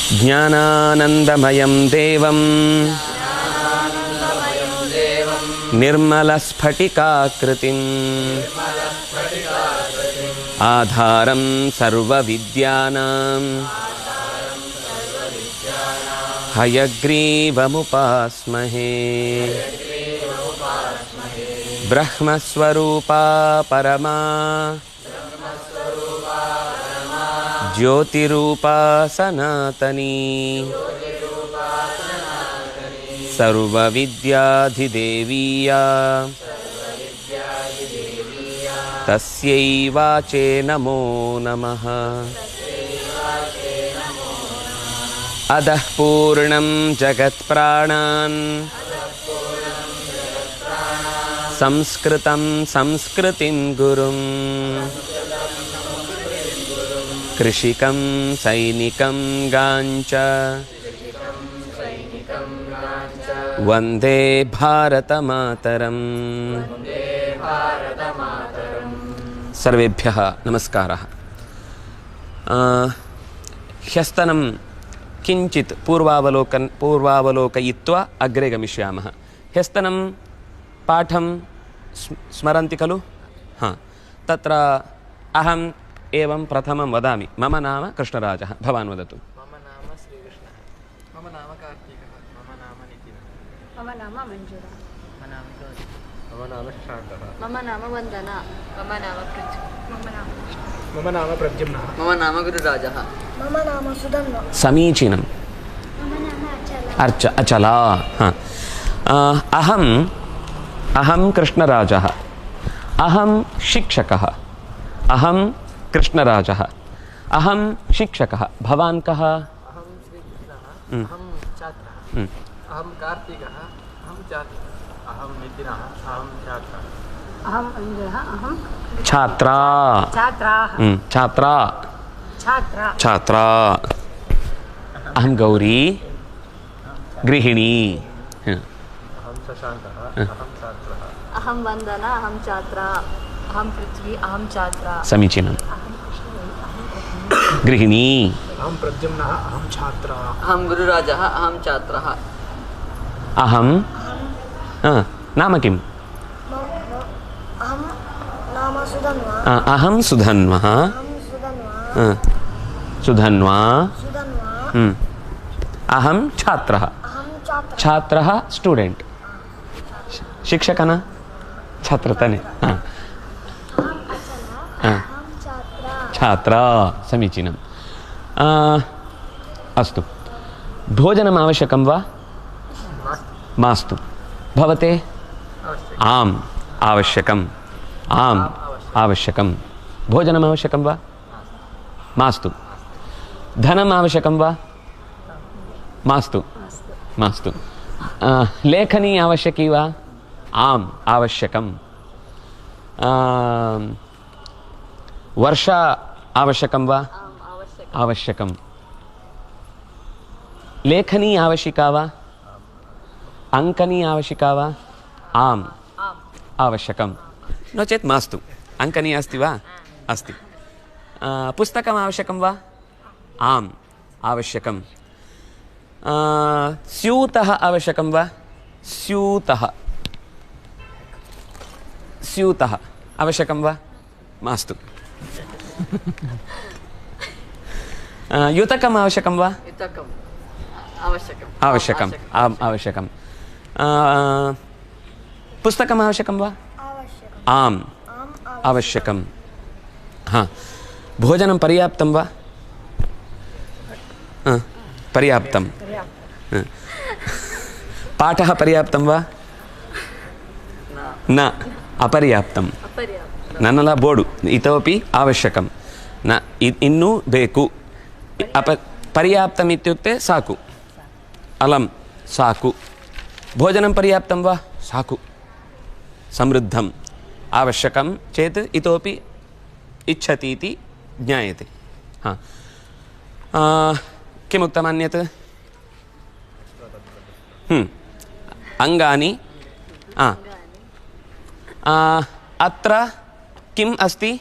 ज्ञानानन्दमयं देवं निर्मलस्फटिकाकृतिम् आधारं सर्वविद्यानां हयग्रीवमुपास्महे। ब्रह्मस्वरूपा परमा ज्योतिरूपा सनातनी सर्वविद्याधिदेवीया तस्यै वाचे नमो नमः। अधः पूर्णं जगत्प्राणान् संस्कृतं संस्कृतिं गुरुं कृषिकं सैनिकं गाञ्च वन्दे भारतमातरम्। सर्वेभ्यः नमस्कारः। ह्यस्तनं किञ्चित् पूर्वावलोकयित्वा अग्रे गमिष्यामः। ह्यस्तनं पाठं स्मरन्ति खलु? हाँ, तत्र अहम् एवं प्रथमं वदामि। मम नाम कृष्णराजः। भवान् वदतु। मम नाम श्रीकृष्णः। मम नाम कार्तिकः। मम नाम नितिनः। मम नाम मञ्जुला। मम नाम ज्योतिः। मम नाम शान्तः। मम नाम वन्दना। मम नाम पृथ्वी। मम नाम प्रद्युम्नः। मम नाम गुरुराजः। मम नाम सुधन्वा। समीचीनं। मम नाम अचला। अचला। हाँ, अहं कृष्णराजः। अहं शिक्षकः। अहं कृष्णराजः। अहं शिक्षकः। भवान् कः? अहं श्रीकृष्णः। अहं छात्रः। अहं कार्तिकः। अहं छात्रः। अहं नितिनः। अहं छात्रः। अहं मञ्जुला। अहं छात्रा। छात्राः। छात्रा। अहं गौरी गृहिणी। अहं शशाङ्कः। अहं छात्रः। अहं वन्दना। अहं छात्रा। अहं पृथ्वी। अहं छात्रा। समीचीनं। गृहिणी। अहं प्रद्युम्नः। अहं छात्रः। अहं गुरुराजः। अहं छात्रः। अहं नाम किम्? अहं नाम सुधन्वा। अहं सुधन्वः। सुधन्वा। अहं छात्रः। छात्रः स्टूडेंट। शिक्षकः छात्रतने। छात्रा। समीचीनम्। अस्तु, भोजनम् आवश्यकं वा? मास्तु। भवते? आम् आवश्यकम्। आम् आवश्यकं। भोजनम् आवश्यकं वा? मास्तु। धनम् आवश्यकं वा? मास्तु। मास्तु। लेखनी आवश्यकी वा? आम् आवश्यकं। वर्षा आवश्यकं वा? आवश्यकं। लेखनी आवश्यका वा? अङ्कनी आवश्यका वा? आम् आवश्यकं। नो चेत् मास्तु। अङ्कनी अस्ति वा? अस्ति। पुस्तकम् आवश्यकं वा? आम् आवश्यकं। स्यूतः आवश्यकं वा? स्यूतः आवश्यकं वा? मास्तु। युतकम् आवश्यकं वा? युतकम् आवश्यकम्। आवश्यकम्। आम् आवश्यकं। पुस्तकम् आवश्यकं वा? आम् आवश्यकं। हाँ, भोजनं पर्याप्तं वा? पर्याप्तं। पाठः पर्याप्तं वा? न अपर्याप्तं। नन्नला बोर्डु इतोपि आवश्यकं। न इन्नु बेकु। पर्याप्तम् इत्युक्ते साकु। अलं साकु। भोजनं पर्याप्तं वा? साकु। समृद्धम्। आवश्यकं चेत् इतोपि इच्छति इति ज्ञायते। हाँ, किमुक्तमन्यत्? अङ्गानि। अत्र किम् अस्ति?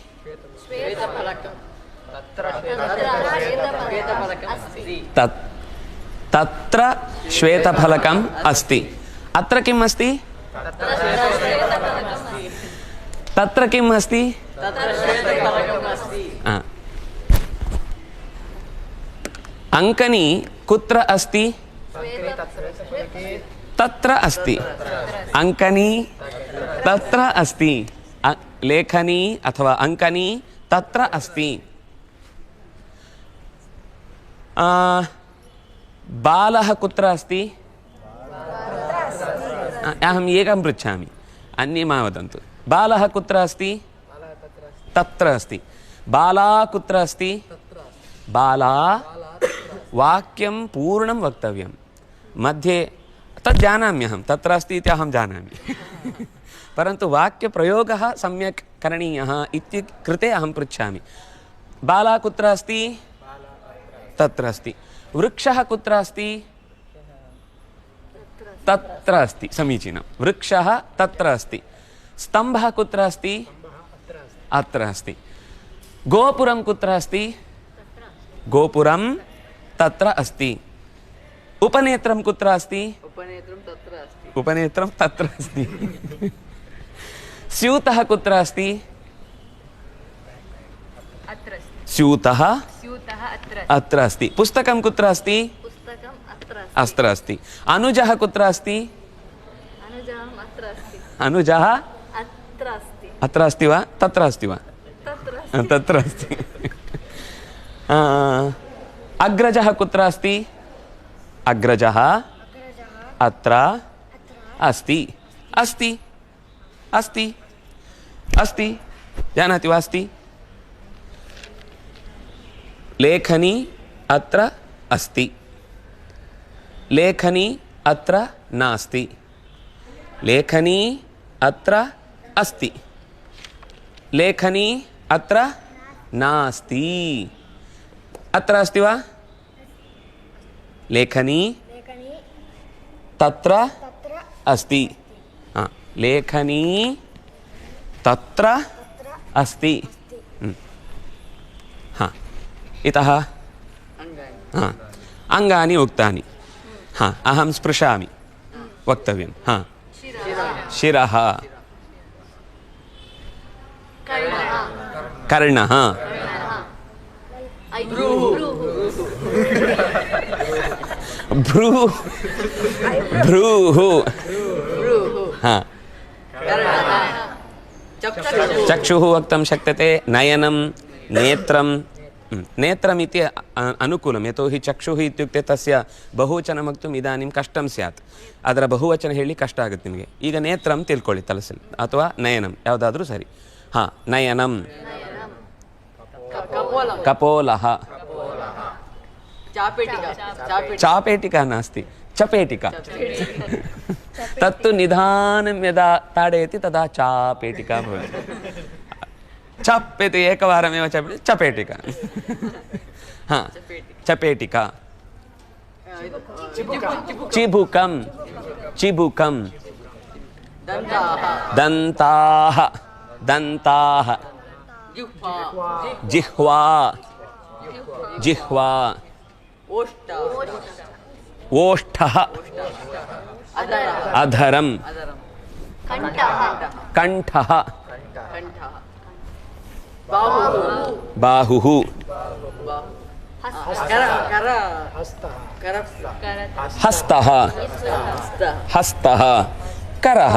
तत्र श्वेतफलकम् अस्ति अत्र किम् अस्ति तत्र किम् अस्ति अंकनी कुत्र अस्ति तत्र अस्ति अंकनी तत्र अस्ति लेखनी अथवा अंकनी तत्र अस्ति बालः कुत्र अस्ति अहम् एकं पृच्छामि अन्ये मा वदन्तु बालः कुत्र अस्ति तत्र अस्ति बाला कुत्र अस्ति बाला वाक्यं पूर्णं वक्तव्यं मध्ये तत् जानाम्यहं तत्र अस्ति इति अहं जानामि परन्तु वाक्यप्रयोगः सम्यक् करणीयः इति कृते अहं पृच्छामि बाला कुत्र अस्ति तत्र अस्ति वृक्षः कुत्र अस्ति तत्र अस्ति समीचीनं वृक्षः तत्र अस्ति स्तम्भः कुत्र अस्ति अत्र अस्ति गोपुरं कुत्र अस्ति गोपुरं तत्र अस्ति उपनेत्रं कुत्र अस्ति उपनेत्रं तत्र अस्ति स्यूतः कुत्र अस्ति स्यूतः अत्र अस्ति पुस्तकं कुत्र अस्ति अत्र अस्ति अनुजः कुत्र अस्ति अनुजः अत्र अस्ति वा तत्र अस्ति वा तत्र अस्ति अग्रजः कुत्र अस्ति अग्रजः अत्र अस्ति अस्ति अस्ति अस्ति जानाति वा अस्ति लेखनी अत्र अस्ति लेखनी अत्र नास्ति लेखनी अत्र अस्ति लेखनी अत्र नास्ति अत्र अस्ति वा लेखनी तत्र अस्ति लेखनी तत्र अस्ति हाँ इतः हाँ अंगानि उक्तानि हाँ अहं स्पृशामि वक्तव्यं हाँ शिरः कर्णः भ्रूः भ्रूः हाँ चक्षुः वक्तुं शक्यते नयनं नेत्रं नेत्रम् इति अनुकूलं यतोहि चक्षुः इत्युक्ते तस्य बहुवचनं वक्तुम् इदानीं कष्टं स्यात् ಅದರ ಬಹುವಚನ ಹೇಳಿ ಕಷ್ಟ ಆಗುತ್ತೆ ನಿಮಗೆ ಈಗ ನೇತ್ರಂ ತಿಳ್ಕೊಳ್ಳಿ ತಲಸಲ್ಲಿ ಅಥವಾ ನಯನಂ ಯಾವುದಾದರೂ ಸರಿ ಹಾ ನಯನಂ ಕಪೋಲಃ चापेटिका नास्ति चपेटिका तत्तु निधानं यदा ताडयति तदा चापेटिका भवति चप् इति एकवारमेव चपेटिका हाँ चपेटिका चिबुकं चिबुकं दन्ताः दन्ताः जिह्वा जिह्वा ओष्ठः अधरं कंठः बाहुः हस्तः हस्तः करः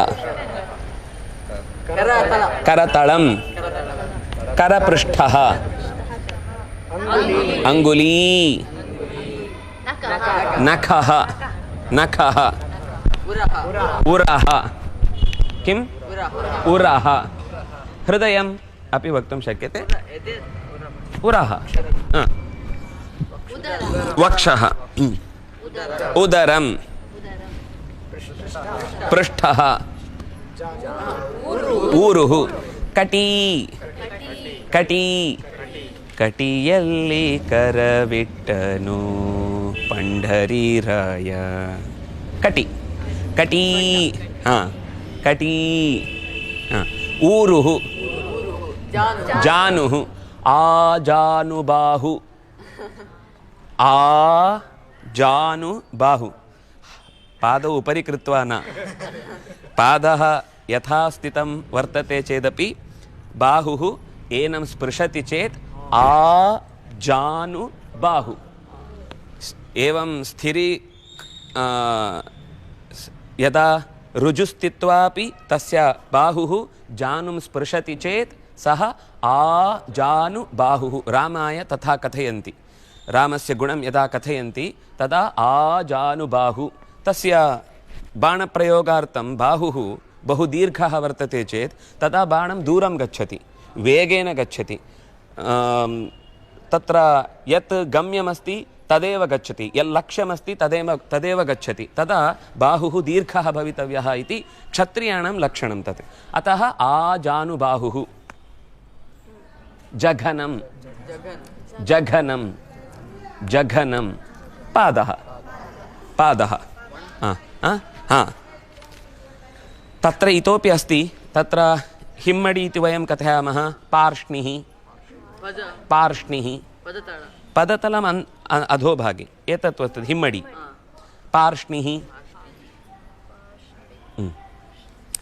करतलं करपृष्ठः अंगुली नखः नखः उरः किम् उरः हृदयम् अपि वक्तुं शक्यते उरः वक्षः उदरं पृष्ठः ऊरुः कटी कटी कटियल्ली करविट्टनु पंढरीराय कटी कटी हाँ कटी हाँ ऊरुः जानुः आजानुबाहु जानुबाहु पादौ उपरि कृत्वा न पादः यथा स्थितं वर्तते चेदपि बाहुः एनं स्पृशति चेत् आजानुबाहु एवं स्थिरी यदा ऋजुस्थित्वापि तस्य बाहुः जानुं स्पृशति चेत् सः आजानुबाहुः रामाय तथा कथयन्ति रामस्य गुणं यदा कथयन्ति तदा आजानुबाहु तस्य बाणप्रयोगार्थं बाहुः बहु दीर्घः वर्तते चेत् तदा बाणं दूरं गच्छति वेगेन गच्छति तत्र यत् गम्यमस्ति तदेव गच्छति यल्लक्ष्यमस्ति तदेव गच्छति तदा बाहुः दीर्घः भवितव्यः इति क्षत्रियाणां लक्षणं तत् अतः आजानुबाहुः जघनं जघनं जघनं पादः पादः तत्र इतोपि अस्ति तत्र हिम्मडि इति वयं कथयामः पार्ष्णिः पार्ष्णिः पदतलम् अधोभागे एतत् वर्तते हिम्मडि पार्ष्णिः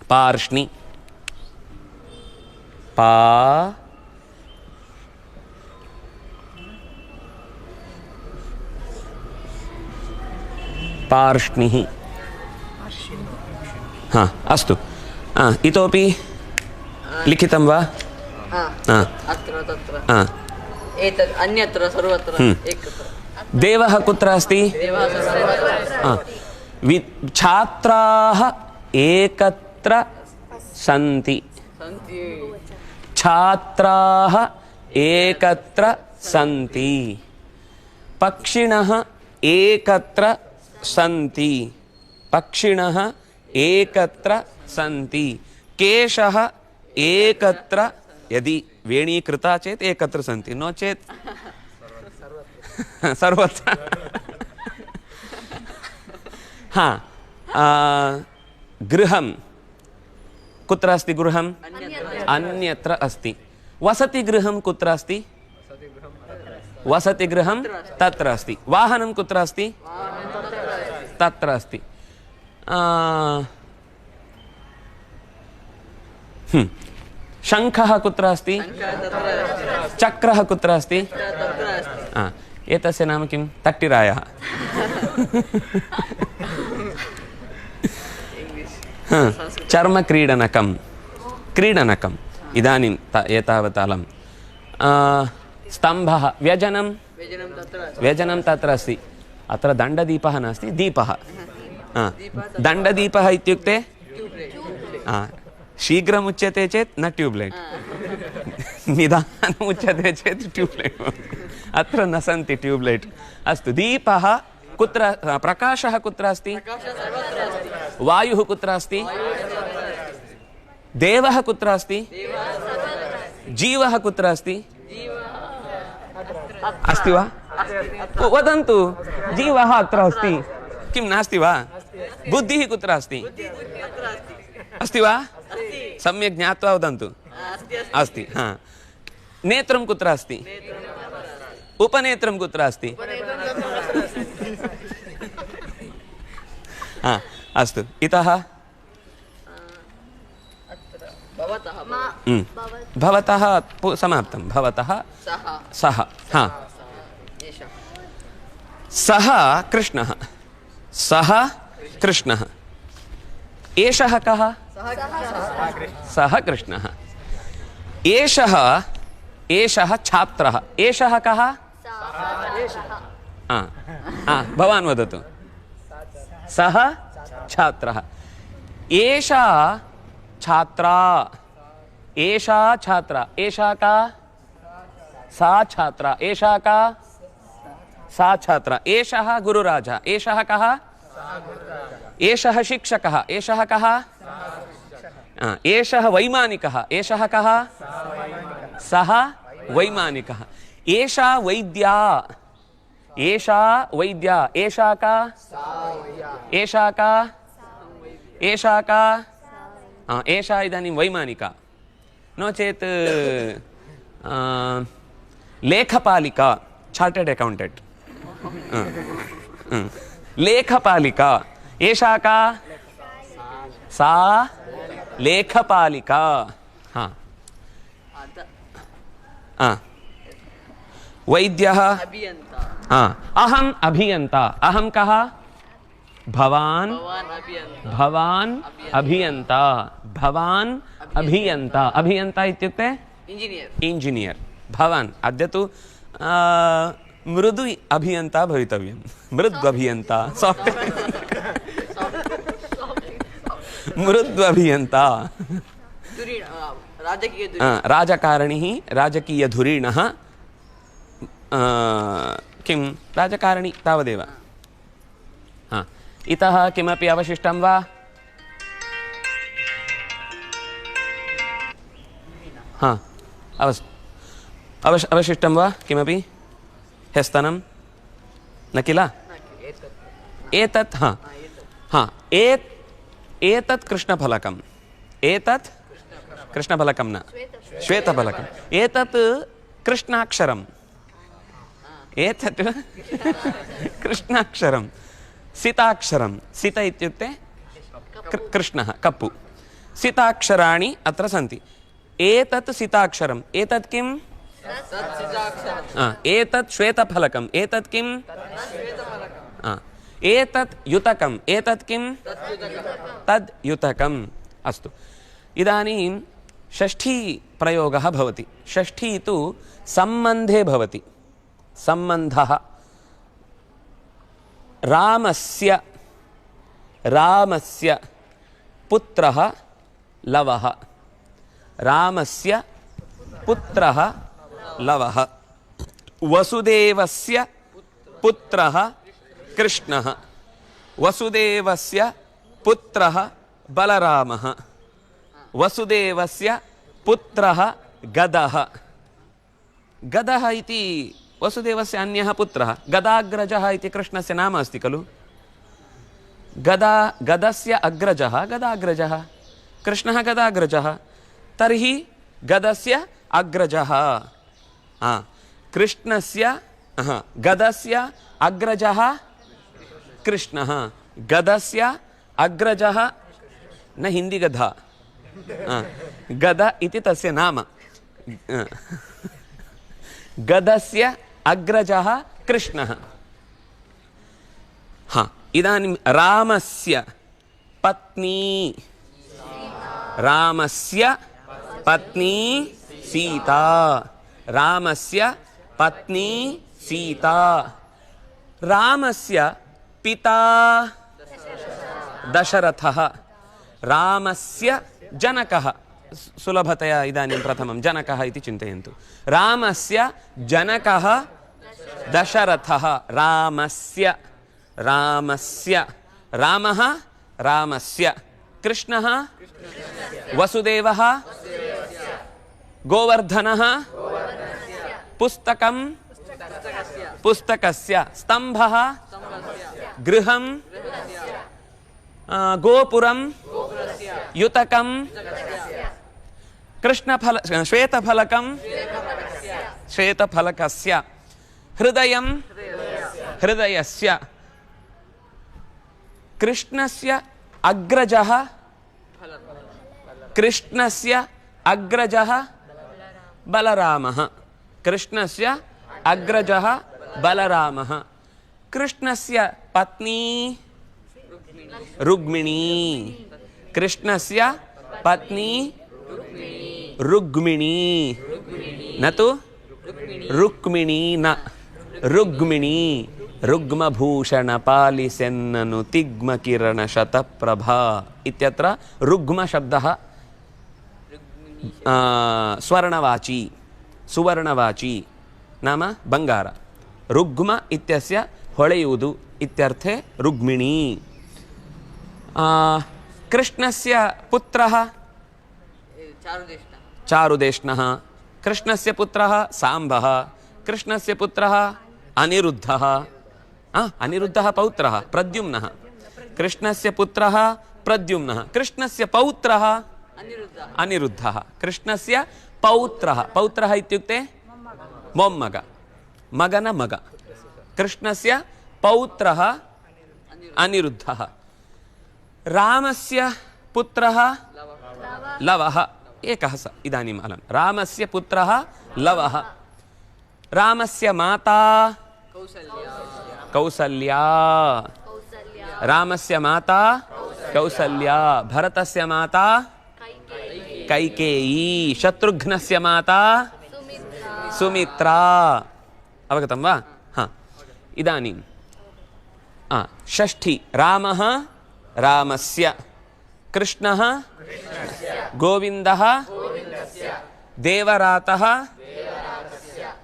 पार्ष्णि पा पार्ष्णिः हाँ अस्तु इतोपि लिखितं वा अत्र तत्र एतत् अन्यत्र सर्वत्र एकत्र देवः कुत्र अस्ति छात्राः एकत्र सन्ति छात्राः एकत्र सन्ति पक्षिणः एकत्र सन्ति पक्षिणः एकत्र सन्ति केशः एकत्र यदि वेणीकृता चेत् एकत्र सन्ति नो चेत् सर्वत्र हाँ गृहं कुत्र अस्ति गृहम् अन्यत्र अस्ति वसतिगृहं कुत्र अस्ति वसतिगृहं तत्र अस्ति वाहनं कुत्र अस्ति तत्र अस्ति शङ्खः कुत्र अस्ति चक्रः कुत्र अस्ति एतस्य नाम किं तट्टिरायः चर्मक्रीडनकं क्रीडनकम् इदानीं एतावतालं स्तम्भः व्यजनं तत्र अस्ति अत्र दण्डदीपः नास्ति दीपः दण्डदीपः इत्युक्ते शीघ्रम् उच्यते चेत् न ट्यूब्लैट् निदानम् उच्यते चेत् ट्यूब्लैट् अत्र न सन्ति ट्यूब्लैट् अस्तु दीपः कुत्र प्रकाशः कुत्र अस्ति वायुः कुत्र अस्ति देवः कुत्र अस्ति जीवः कुत्र अस्ति अस्ति वा वदन्तु जीवः अत्र अस्ति किं नास्ति वा बुद्धिः कुत्र अस्ति अस्ति वा सम्यक् ज्ञात्वा वदन्तु अस्ति हाँ नेत्रं कुत्र अस्ति उपनेत्रं कुत्र अस्ति हाँ अस्तु इतः भवतः समाप्तं भवतः सः हाँ सः कृष्णः सः कृष्णः एषः कः सः कृष्णः एषः छात्रः एषः कः भवान् वदतु सः छात्रः एषा छात्रा एषा छात्रा एषा का सा छात्रा एषा का सा छात्रा एषः गुरुराजः एषः कः एषः शिक्षकः एषः कः एषः वैमानिकः एषः कः सः वैमानिकः एषा वैद्या एषा वैद्या एषा का एषा का एषा का एषा इदानीं वैमानिका नो चेत् लेखपालिका चार्टर्ड अकाउंटेंट लेखपालिका एषा का सा लेखपालिका हाँ वैद्यः अभियन्ता अहम् अभियन्ता अहं कः भवान् भवान् अभियन्ता भवान् अभियन्ता अभियन्ता इत्युक्ते इंजीनियर इंजीनियर भवान् अद्य तु मृदु अभियन्ता भवितव्यं मृद् अभियन्ता साफ्ट्वेर् मृद् अभियन्ता राजकारणिः राजकीयधुरीणः किं राजकारणि तावदेव इतः किमपि अवशिष्टं वा अवशिष्टं वा किमपि ह्यस्तनं न किल एतत् एतत् कृष्णफलकम् एतत् कृष्णफलकं न श्वेतफलकम् एतत् कृष्णाक्षरम् एतत् कृष्णाक्षरं सिताक्षरं सित इत्युक्ते कृष्णः कप्पु सिताक्षराणि अत्र सन्ति एतत् सिताक्षरम् एतत् किम् एतत् श्वेतफलकम् एतत् किम् एतत् युतकम् एतत् किम् तद् युतकम् अस्तु इदानीं षष्ठी प्रयोगः भवति षष्ठी तु सम्बन्धे भवति सम्बन्धः रामस्य पुत्रः लवः रामस्य पुत्रः लवः वसुदेवस्य पुत्रः कृष्णः वसुदेवस्य पुत्रः बलरामः वसुदेवस्य पुत्रः गदः गदः इति वसुदेवस्य अन्यः पुत्रः गदाग्रजः इति कृष्णस्य नाम अस्ति खलु गदस्य अग्रजः गदाग्रजः कृष्णः गदाग्रजः तर्हि गदस्य अग्रजः कृष्णस्य गदस्य अग्रजः कृष्णः गदस्य अग्रजः न हिंदी गधा गद इति तस्य नाम गदस्य अग्रजः कृष्णः इदानीं रामस्य पत्नी सीता रामस्य पत्नी सीता रामस्य पिता दशरथः रामस्य जनकः सुलभतया इदानीं प्रथमं जनकः इति चिन्तयन्तु रामस्य जनकः दशरथः रामस्य कृष्णः वसुदेवः गोवर्धनः पुस्तकस्य स्तम्भः गृहं गोपुरं युतकं श्वेतफलकस्य हृदयस्य कृष्णस्य अग्रजः बलरामः कृष्णस्य अग्रजः बलरामः कृष्णस्य पत्नी रुक्मिणी कृष्णस्य पत्नी रुक्मिणी न तु रुक्मिणी न रुक्मिणी रुग्मभूषणपालिसेन्ननु तिग्मकिरणशतप्रभा इत्यत्र रुग्मशब्दः सुवर्णवाची नाम बंगार रुग्म इत्यस्य ಹೊಳೆಯುವುದು इत्यर्थे रुग्मिणी कृष्णस्य पुत्रः चारुदेष्णः कृष्णस्य पुत्रः सांबः कृष्णस्य पुत्रः अनिरुद्धः अनिरुद्धः पौत्रः प्रद्युम्नः कृष्णस्य पुत्रः प्रद्युम्नः कृष्णस्य पौत्रः अनिरुद्धः कृष्णस्य पौत्रः इत्युक्ते मोम्मग मगन मग कृष्णस्य पौत्रः अनिरुद्धः। रामस्य पुत्रः लवः। एकः स इदानीम् अलं रामस्य पुत्रः लवः। रामस्य माता कौसल्या। रामस्य माता कौसल्या। भरतस्य माता कैकेयी। शत्रुघ्नस्य माता सुमित्रा। अवगतं वा? हा, इदानीं षष्ठी। रामः रामस्य, कृष्णः गोविन्दः देवरातः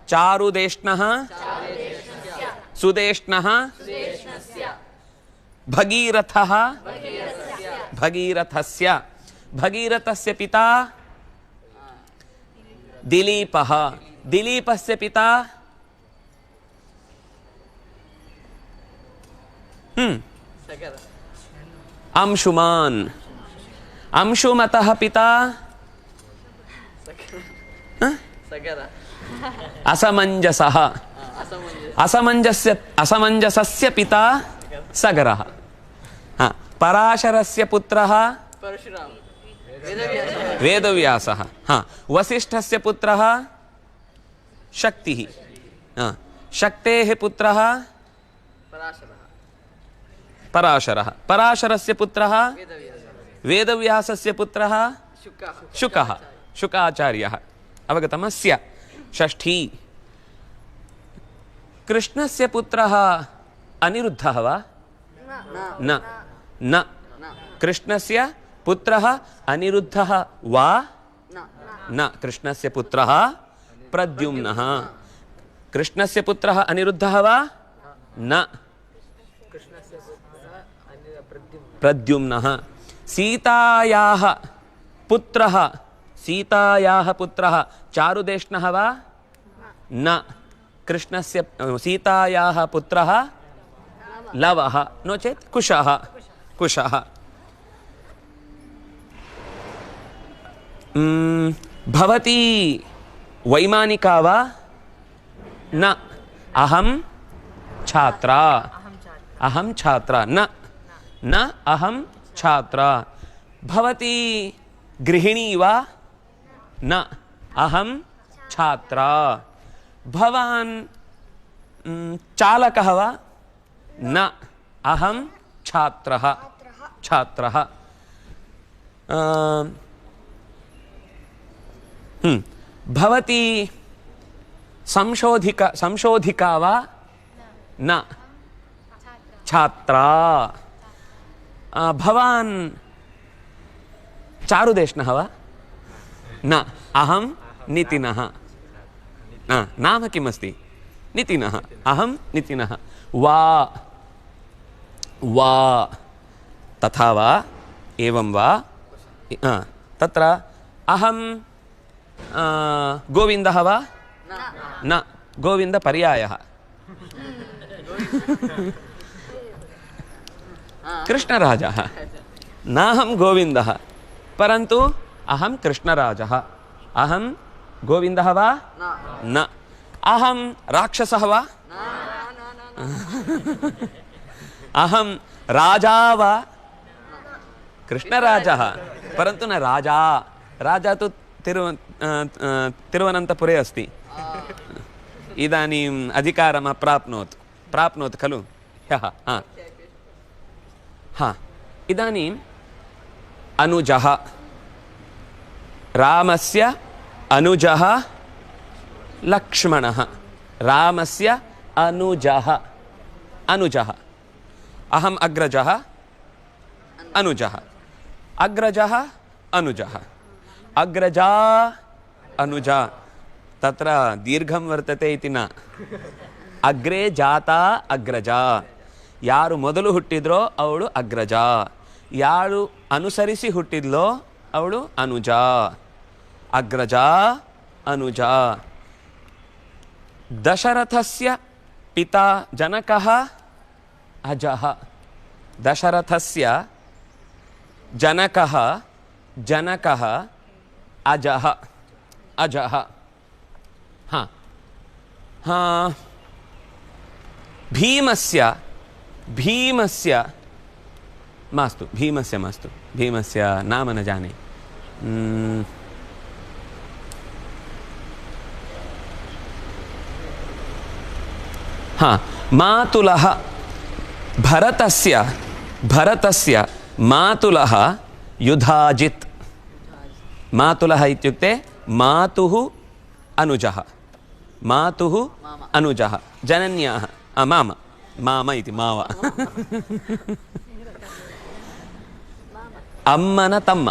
चारुदेष्णः सुदेष्णः भगीरथः भगीरथस्य। भगीरथस्य पिता दिलीपः। दिलीपस्य पिता अंशुमान्। अंशुमतः पिता असमञ्जसः। असमञ्जसस्य पिता सगरः। पराशरस्य पुत्रः परशुराम वेदव्यासः। वसिष्ठस्य पुत्रः शक्तिः। शक्तेः पुत्रः पराशरः। पराशरस्य पुत्रः वेदव्यासस्य पुत्रः शुकः। शुकाचार्यः। अवगतमस्य षष्ठी। कृष्णस्य पुत्रः अनिरुद्धः वा? न न कृष्णस्य पुत्रः अनिरुद्धः वा? न कृष्णस्य पुत्रः प्रद्युम्नः। कृष्णस्य पुत्रः अनिरुद्धः वा? न प्रद्युम्नः। सीतायाः पुत्रः चारुदेष्णः वा? न कृष्णस्य सीतायाः पुत्रः लवः, नो चेत् कुशः। कुशः। भवती वैमानिका वा? न अहं छात्रा। अहं छात्रा। न अहं छात्रा। भवती गृहिणी वा? न अहं छात्रा। भवान् चालकः वा? न अहं छात्रः। छात्रः। भवती संशोधिका वा? न छात्रा। भवान् चारुदेष्णः वा? न अहं नितिनः। नाम किमस्ति? नितिनः। अहं नितिनः। वा वा तथा वा एवं वा? तत्र अहं गोविन्दः वा? न गोविन्दपर्यायः। कृष्णराजः। नाहं गोविन्दः परन्तु अहं कृष्णराजः। अहं गोविन्दः वा? न अहं राक्षसः वा? अहं राजा वा? कृष्णराजः परन्तु न राजा। राजा तु तिरुवनन्तपुरे अस्ति। इदानीम् अधिकारम् प्राप्नोत् खलु ह्यः। इदानीम् अनुजः। रामस्य अनुजः लक्ष्मणः। रामस्य अनुजः। अहम् अग्रजः अनुजः। अग्रजः अनुजः। अग्रजा अनुजा। तत्र दीर्घं वर्तते इति न। अग्रे जाता अग्रजा। ಯಾರು ಮೊದಲು ಹುಟ್ಟಿದ್ರೋ ಅವಳು ಅಗ್ರಜ. ಯಾರು ಅನುಸರಿಸಿ ಹುಟ್ಟಿದ್ಲೋ ಅವಳು ಅನುಜ. ಅಗ್ರಜ ಅನುಜ. ದಶರಥಸ್ಯ ಪಿತಾ ಜನಕಃ ಅಜಃ. ದಶರಥಸ್ಯ ಜನಕಃ ಅಜಃ. ಭೀಮಸ್ಯ भीमस्य मास्तु, भीमस्य मास्तु, भीमस्य नाम न जाने। हाँ, मातुलः भरतस्य मातुलः युधाजित्। मातुलः इत्युक्ते मातुः अनुजः, मातुः अनुजः, जनन्याः माम इति माव अम्मन तम्म।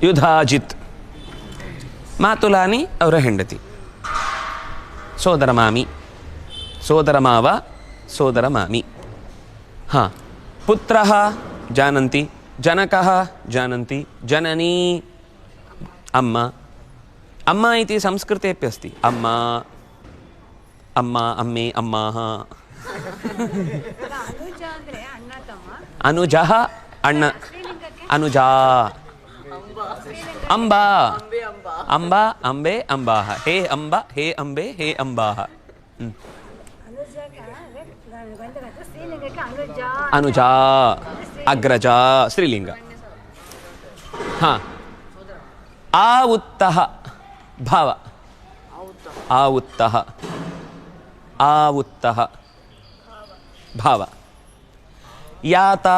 युधाजित् मातुलानि ಅವರ ಹೆಂಡತಿ, ಸೋದರಮಾಮಿ, ಸೋದರಮಾವ, ಸೋದರಮಾಮಿ। हाँ, पुत्रः जानन्ति, जनकः जानन्ति, जननी अम्मा। अम्मा इति संस्कृतेऽपि अस्ति, अम्मा, अम्मा, अम्मे, अम्माः। अनुजः अण्ण, अनुजा, अम्बा, अम्बा, अम्बे, अम्बाः। हे अम्बा, हे अम्बे, हे अम्बाः। अनुजा, अग्रजा, स्त्रीलिंग। हाँ, आउत्तः भाव, आउत्तः, आउत्तः भाव। याता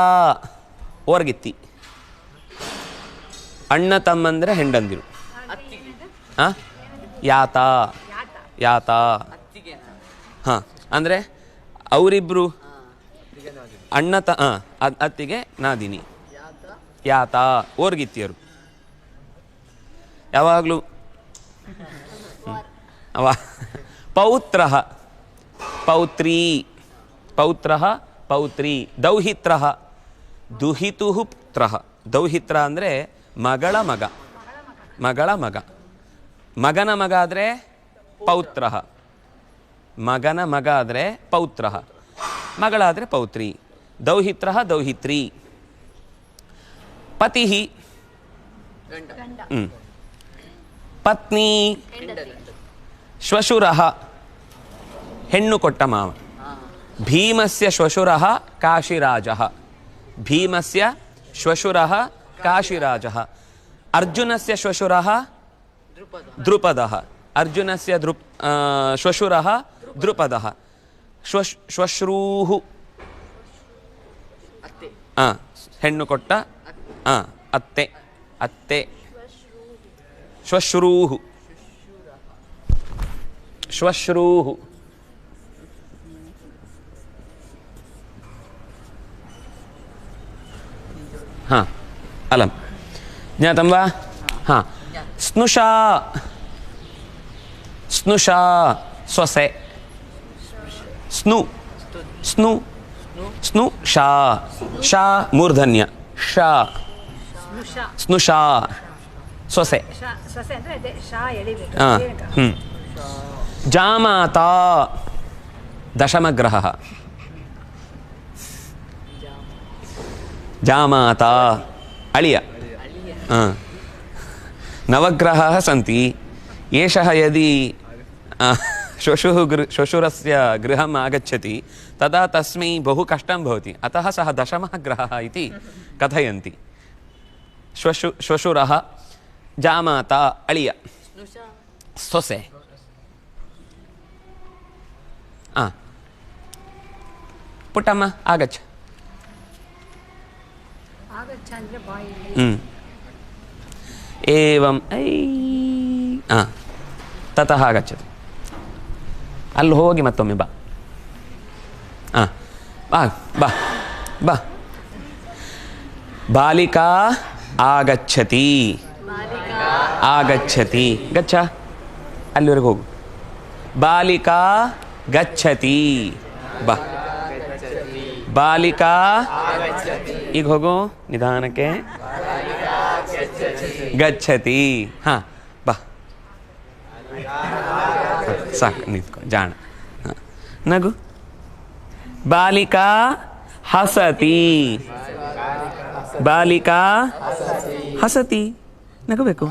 ओर्गित्ति, अण्ण तम्मंद्रे ಹೆಂಡಂದಿರು। ಯಾತಾ, ಯಾತಾ। हाँ, ಅಂದ್ರೆ ಅವರಿಬ್ರು ಅಣ್ಣ ಅತ್ತಿಗೆ ನಾದಿನಿ, ಯಾತಾ ಓರ್ಗಿತ್ತಿಯರು। ಯಾವಾಗಲೂ ಪೌತ್ರಃ ಪೌತ್ರೀ, ಪೌತ್ರಃ ಪೌತ್ರಿ, ದೌಹಿತ್ರಃ ದುಹಿತುಃ ಪುತ್ರಃ। ದೌಹಿತ್ರ ಅಂದರೆ ಮಗಳ ಮಗ, ಮಗಳ ಮಗ, ಮಗನ ಮಗ ಆದರೆ ಪೌತ್ರಃ, ಮಗನ ಮಗ ಆದರೆ ಪೌತ್ರಃ, ಮಗಳಾದರೆ ಪೌತ್ರಿ। ದೌಹಿತ್ರಃ ದೌಹಿತ್ರಿ। ಪತಿಃ ಪತ್ನಿ, ಶ್ವಶುರಃ ಹೆಣ್ಣು ಕೊಟ್ಟ ಮಾವ। ಭೀಮಸ್ಯ ಶ್ವಶುರಃ ಕಾಶಿರಾಜಃ, ಭೀಮಸ್ಯ ಶ್ವಶುರಃ ಕಾಶಿರಾಜಃ। ಅರ್ಜುನಸ್ಯ ಶ್ವಶುರಃ ದ್ರುಪದಃ, ಅರ್ಜುನಸ್ಯ ಶ್ವಶುರಃ ದ್ರುಪದಃ। ಶ್ವಶ್ರೂಃ ಹೆಣ್ಣು ಕೊಟ್ಟ ಅತ್ತೆ, ಅತ್ತೆ। ಶ್ವಶ್ರೂಃ, ಶ್ವಶ್ರೂಃ। हाँ, अलम ज्ञातं वा? हाँ, स्नुषा, स्नुषा स्वसे, स्नु, स्नु, स्नु शा, शा मूर्धन्य, शा, स्नुषा स्वसे। जामाता दशमग्रहः, जामाता अळिय। नवग्रहाः सन्ति, एषः यदि श्वशुरस्य गृहम् आगच्छति तदा तस्मै बहु कष्टं भवति, अतः सः दशमः ग्रहः इति कथयन्ति। श्वशुरः, जामाता अळिय, स्वसे। पुट्टम्म आगच्छ। एवं ततः आगच्छति, ಅಲ್ಲಿ ಹೋಗಿ ಮತ್ತೊಮ್ಮೆ ಬಾ, ಬಾ ಬಾ ಬಾ। ಬಾಲಿಕಾ ಆಗಚ್ಚತಿ, ಆಗಚ್ಚತಿ, ಗಚ್ಚ, ಅಲ್ಲಿವರೆಗೆ ಹೋಗು। ಬಾಲಿಕಾ ಗಚ್ಚತಿ, ಬಾ, ಬಾಲಿಕಾ ಈಗ ಹೋಗು ನಿಧಾನಕ್ಕೆ, ಗಚ್ಚತಿ। ಹಾಂ ಬಾ, ಸಾಕು ನಿಂತ್ಕೊ, ಜಾಣ, ನಗು। ಬಾಲಿಕಾ ಹಸತಿ, ಬಾಲಿಕಾ ಹಸತಿ, ನಗಬೇಕು।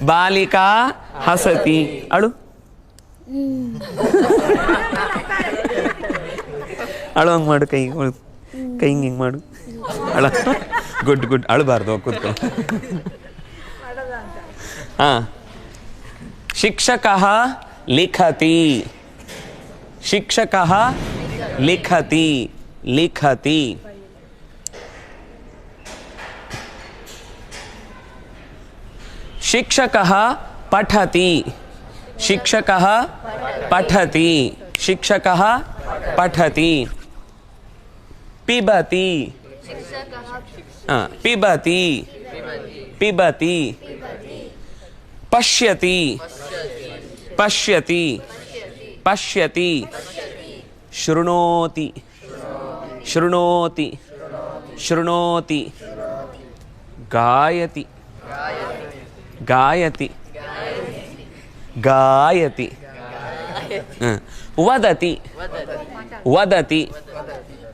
ಬಾಲಿಕಾ ಹಸತಿ ಅಳು ಅಳು ಹಂಗೆ ಮಾಡು ಕೈ ಹಿಂಗೆ ಮಾಡು ಅಳ ಗುಡ್ ಗುಡ್ ಅಳಬಾರ್ದು ಕೂತ್ಕೊ ಹಾಂ ಶಿಕ್ಷಕಃ ಲಿಖತಿ ಶಿಕ್ಷಕಃ ಲಿಖತಿ ಲಿಖತಿ ಶಿಕ್ಷಕಃ ಪಠತಿ ಶಿಕ್ಷಕಃ ಪಠತಿ ಶಿಕ್ಷಕಃ ಪಠತಿ ಪಿಬತಿ ಪಿಬತಿ ಪಿಬತಿ ಪಶ್ಯತಿ ಪಶ್ಯತಿ ಪಶ್ಯತಿ ಶೃಣೋತಿ ಶೃಣೋತಿ ಶೃಣೋತಿ ಗಾಯತಿ ಗಾಯತಿ ಗಾಯತಿ ವದತಿ ವದತಿ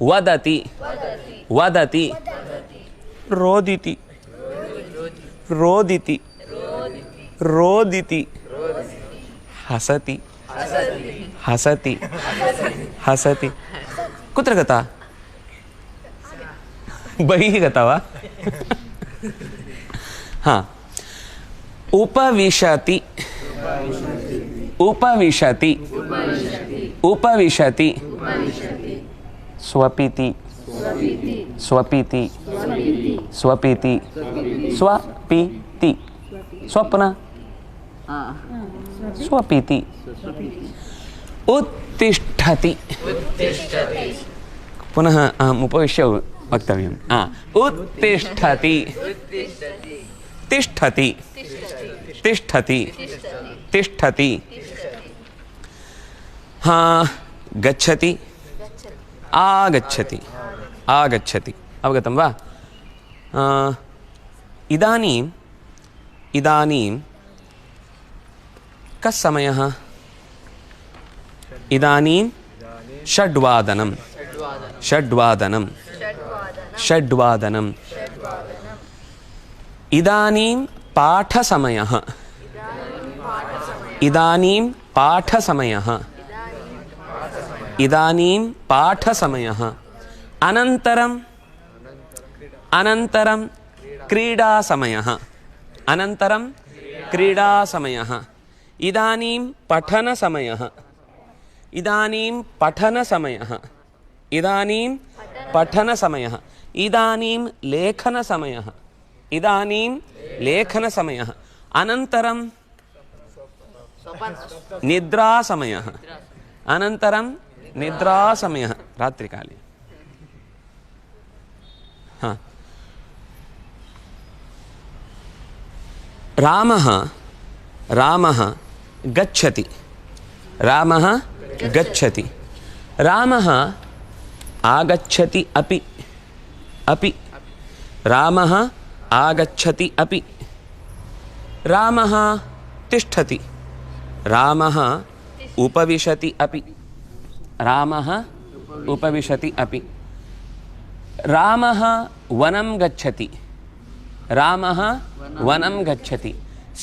ವದತಿ ವದತಿ ರೋದಿತಿ ರೋದಿತಿ ರೋದಿತಿ ಹಸತಿ ಹಸತಿ ಹಸತಿ ಕುತ್ರ ಗತ ಬಹಿಃ ಗತವಾ ಹಾಂ ಉಪವಿಶತಿ ಉಪವಿಶತಿ ಉಪವಿಶತಿ ಸ್ವಪಿತಿ ಸ್ವಪಿತಿ ಸ್ವಪಿತಿ ಸ್ವಪಿತಿ ಸ್ವಪ್ನ ಸ್ವಪಿತಿ उत्तिष्ठति पुनः अहम् उपविश्य वक्तव्यं उत्तिष्ठति तिष्ठति तिष्ठति तिष्ठति गच्छति आगच्छति आगच्छति अवगतं वा इदानीम् इदानीं कः समयः इदानीं षड्वादनं षड्वादनं षड्वादनं इदानीं पाठसमयः इदानीं पाठसमयः इदानीं पाठसमयः अनन्तरं अनन्तरं क्रीडासमयः अनन्तरं क्रीडासमयः इदानीं पठनसमयः इदानीं पठनसमयः इदानीं पठनसमयः इदानीं लेखनसमयः इदानीं लेखनसमयः अनन्तरं निद्रासमयः अनन्तरं निद्रासमयः रात्रिकाले हाँ रामः रामः गच्छति रामः गच्छति रामः आगच्छति अपि अपि रामः आगच्छति अपि रामः तिष्ठति रामः उपविशति अपि रामः उपविशति अपि रामः वनं गच्छति रामः वनं गच्छति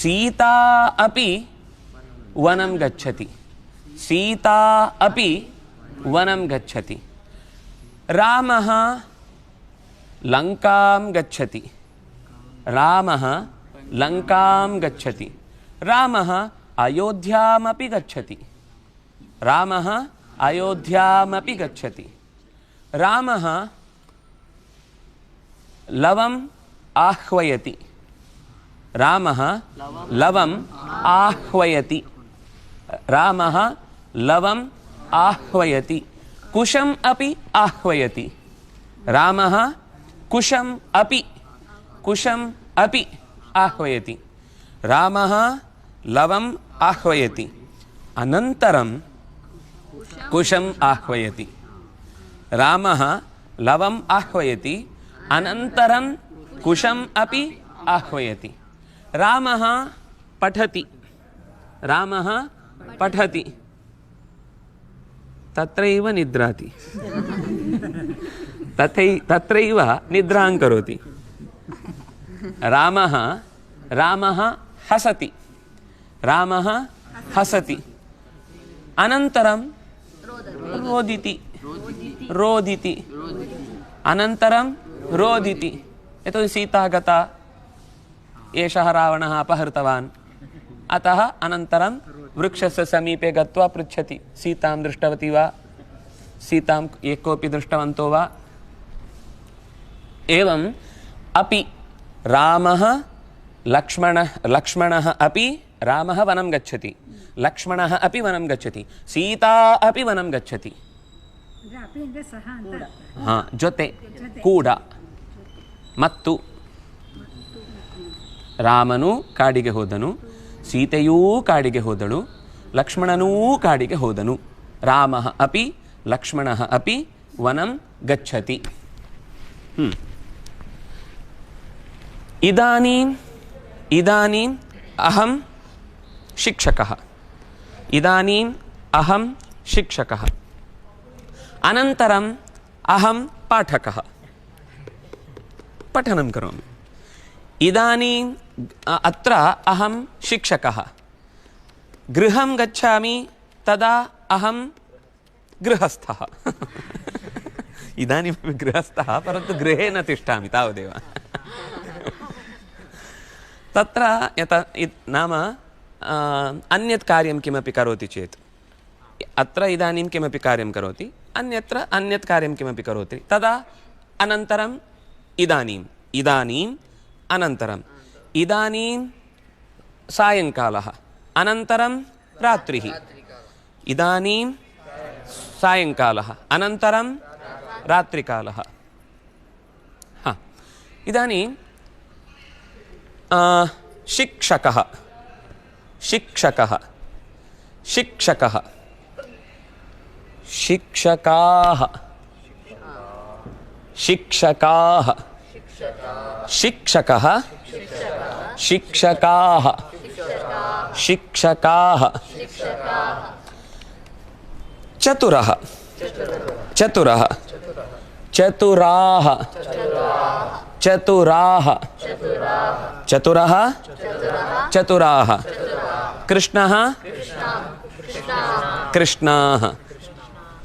सीता अपि वनं गच्छति सीता अपि वनं गच्छति रामः लङ्कां गच्छति रामः लङ्कां गच्छति रामः अयोध्यामपि गच्छति रामः अयोध्यामपि गच्छति रामः लवम् आह्वयति रामः लवम् आह्वयति रामः लवम् आह्वयति कुशम् अपि आह्वयति रामः कुशम् अपि आह्वयति रामः लवम् आह्वयति अनन्तरं कुशम् आह्वयति रामः लवम् आह्वयति अनन्तरं कुशम् अपि आह्वयति रामः पठति रामः पठति तत्रैव निद्राति तत्रैव निद्रां करोति रामः हसति रामः हसति अनन्तरं रोदिति रोदिति अनन्तरं रोदिति यतोहि सीता गता एषः रावणः अपहृतवान् अतः अनन्तरं वृक्षस्य समीपे गत्वा पृच्छति सीतां दृष्टवती वा सीतां ये कोऽपि दृष्टवन्तो वा एवम् अपि रामः लक्ष्मणः अपि रामः वनं गच्छति लक्ष्मणः अपि वनं गच्छति सीता अपि वनं गच्छति हाँ जोते ಕೂಡ ಮತ್ತು ರಾಮನು ಕಾಡಿಗೆ ಹೋದನು ಸೀತೆಯೂ ಕಾಡಿಗೆ ಹೋದಳು ಲಕ್ಷ್ಮಣನೂ ಕಾಡಿಗೆ ಹೋದನು ರಾಮಃ ಅಪಿ ಲಕ್ಷ್ಮಣಃ ಅಪಿ ವನಂ ಗಚ್ಚತಿ इदानीम् अहं शिक्षकः अनन्तरम् अहं पाठकः पठनं करोमि इदानीम् अत्र अहं शिक्षकः गृहं गच्छामि तदा अहं गृहस्थः इदानीं गृहस्थः परन्तु गृहे न तिष्ठामि तावदेव तत्र नाम अन्यत् कार्यं किमपि करोति चेत् अत्र इदानीं किमपि कार्यं करोति अन्यत्र अन्यत् कार्यं किमपि करोति तदा अनन्तरम् इदानीम् अनन्तरम् इदानीं सायङ्कालः अनन्तरं रात्रिः इदानीं सायङ्कालः अनन्तरं रात्रिकालः इदानीं शिक्षकाः चतुरः कृष्णाः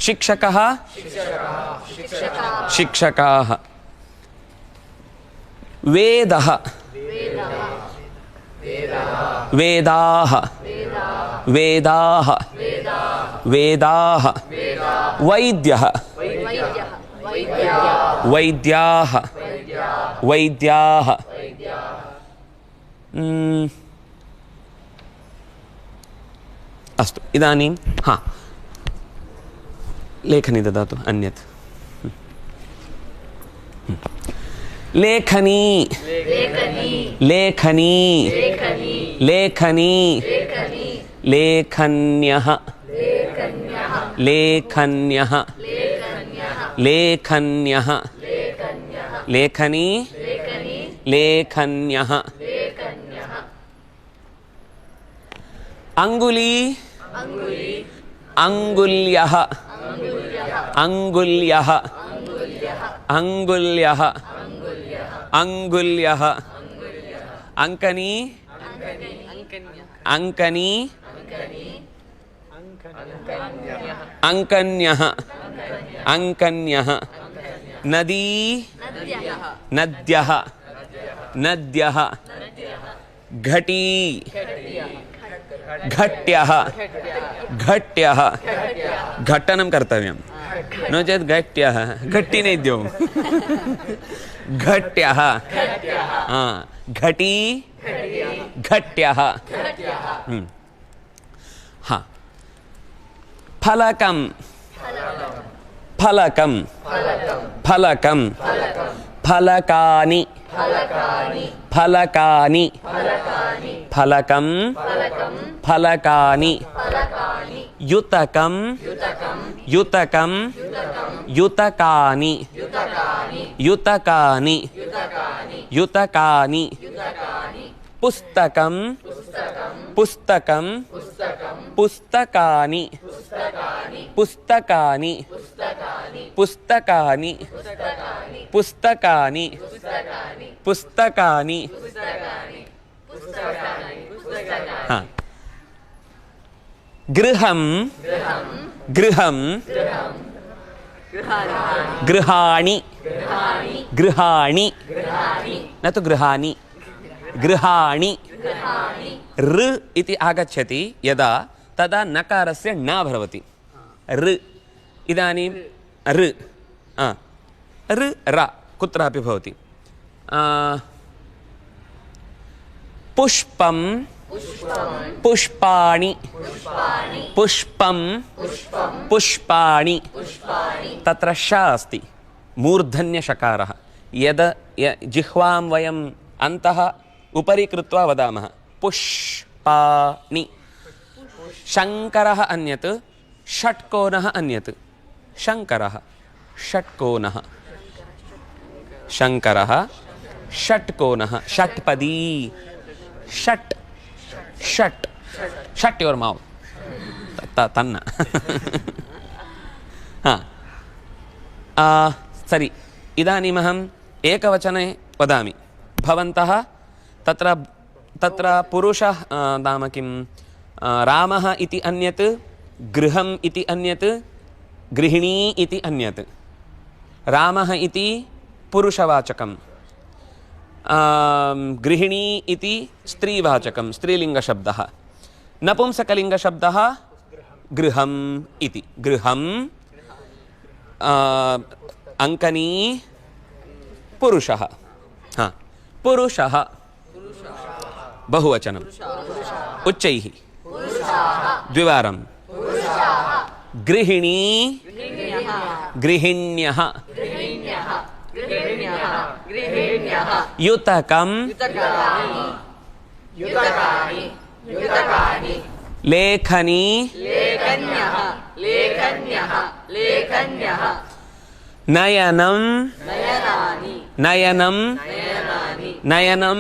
शिक्षकाः वेदाः वैद्याः अस्तु इदानीं लेखनी ददातु अन्यत् लेखनी लेखन्यः अंगुली अंगुल्यः अंकनी अंकन्यः नदी नद्यः घटी घट्यः घट्टनं कर्तव्यं नो चेत् घट्यः घट्टि नैद्यो घट्यः घटी घट्यः फलकं फलकानि युतकं पुस्तकं पुस्तकानि गृहं गृहं गृहाणि गृहाणि न तु गृहाणि गृहाणि ऋ इति आगच्छति यदा तदा नकारस्य न भवति ऋ इदानीं ऋ ऋ र कुत्रापि भवति पुष्पं पुष्पाणि पुष्पं पुष्पाणि तत्र श अस्ति मूर्धन्यषकारः यद् जिह्वां वयम् अन्तः उपरि कृत्वा वदामः पुष्पाणि शङ्करः अन्यत् षट्कोणः अन्यत् शङ्करः षट्कोणः शङ्करः षट्कोणः षट्पदी षट् षट् षट् योर् मौत् तन्न सरि इदानीमहम् एकवचने वदामि भवन्तः तत्र पुरुषः नाम किं रामः इति अन्यत् गृहम् इति अन्यत् गृहिणी इति अन्यत् रामः इति पुरुषवाचकं गृहिणी इति स्त्रीवाचकं स्त्रीलिङ्गशब्दः नपुंसकलिङ्गशब्दः गृहम् इति गृहम् अङ्कनी पुरुषः पुरुषः बहुवचनम् उच्चैः द्विवारं गृहिणी गृहिण्यः युतकं लेखनी नयनं नयनं नयनं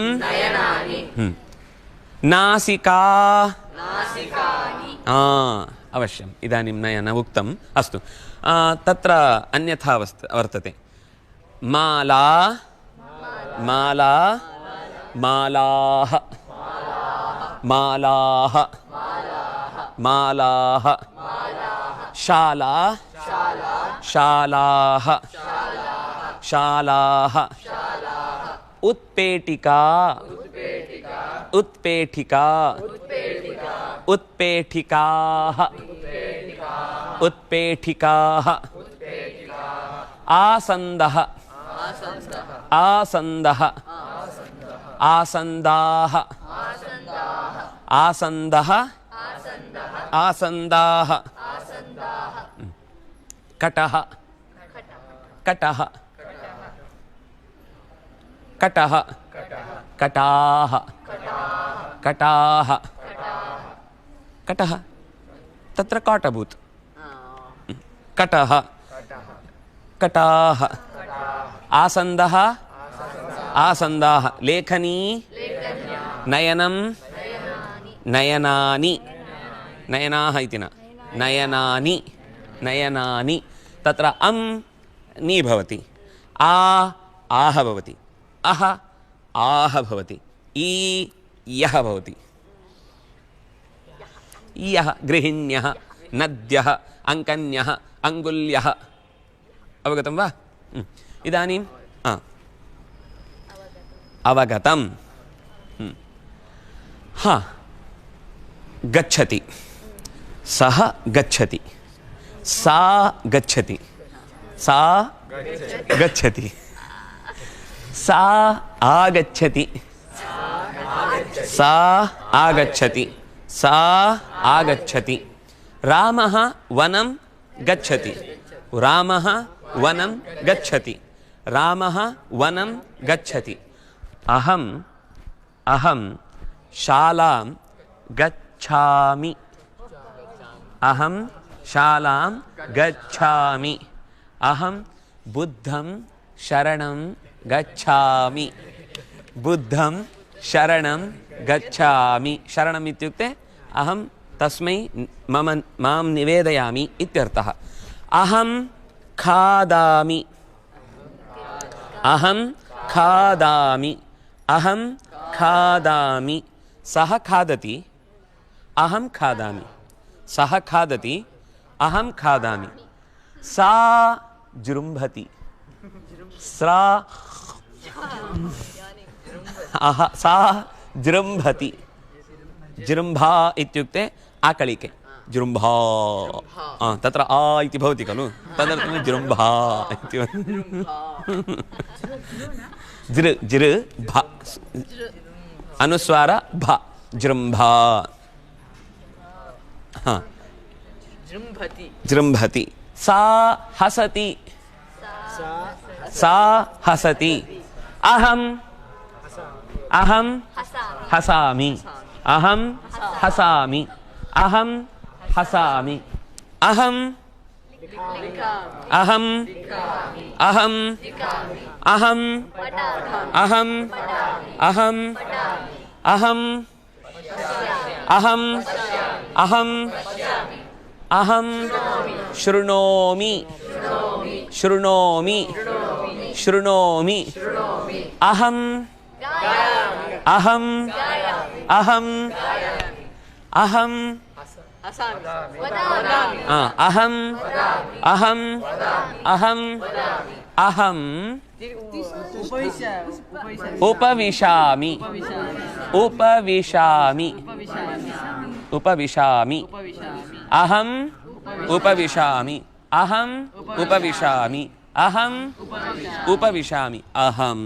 नासिका अवश्यम् इदानीं नयन उक्तम् अस्तु तत्र अन्यथा वर्तते माला माला मालाः मालाः मालाः शाला शालाः शालाः उत्पेटिका उत्पेटिका उत्पेटिकाः उत्पेटिकाः आसन्दः आसन्दः आसन्दाः आसन्दः आसन्दाः कटः कटः कटः कटाः कटाः कटः तत्र काट् अभूत् कटः कटाः आसन्दः आसन्दाः लेखनी नयनं नयनानि नयनाः इति न नयनानि नयनानि तत्र नि भवति आह भवति अह आह भवति यः भवति यः गृहिण्यः नद्यः अङ्कन्यः अङ्गुल्यः अवगतं वा इदानीं अवगतं गच्छति सः गच्छति सा गच्छति सा गच्छति सा आगच्छति सा आगच्छति सा आगच्छति रामः वनं गच्छति रामः वनं गच्छति रामः वनं गच्छति अहं शालां गच्छामि अहं शालां गच्छामि अहं बुद्धं शरणं गच्छामि बुद्धं शरणं गच्छामि शरणम् इत्युक्ते अहं तस्मै मां निवेदयामि इत्यर्थः अहं खादामि अहं खादामि अहं खादामि सः खादति अहं खादामि सः खादति अहं खादामि सा जृम्भति सा सा जृम्भति जृम्भा इत्युक्ते आकलिके जृम्भा तत्र आ इति भवति खलु तदर्थं जृम्भा इति जृ जृ भ अनुस्वार भ जृम्भा जृम्भति जृम्भति सा हसति सा हसति अहं हसामि अहं हसामि अहं हसामि अहं अहं अहं अहं अहं अहं अहं अहं अहं अहं शृणोमि शृणोमि शृणोमि अहं अहं अहं अहं अहं अहं अहं अहं उपविशामि उपविशामि उपविशामि अहम् उपविशामि अहम् उपविशामि अहम् उपविशामि अहम्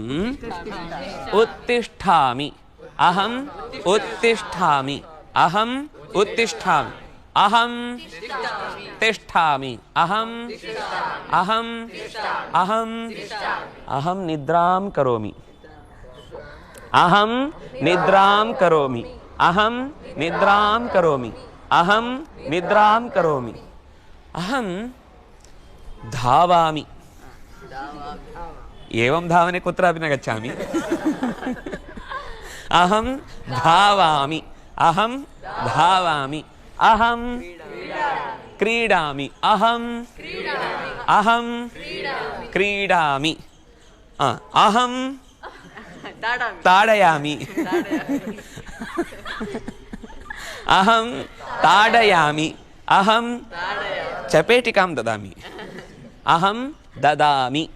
उत्तिष्ठामि अहम् उत्तिष्ठामि अहम् उत्तिष्ठामि अहं तिष्ठामि अहं अहं अहं अहं निद्रां करोमि अहं निद्रां करोमि अहं निद्रां करोमि अहं निद्रां करोमि अहं धावामि एवं धावने कुत्रापि न गच्छामि अहं धावामि अहं धावामि अहं क्रीडामि अहं अहं क्रीडामि अहं ताडयामि अहं ताडयामि अहं चपेटिकां ददामि अहं ददामि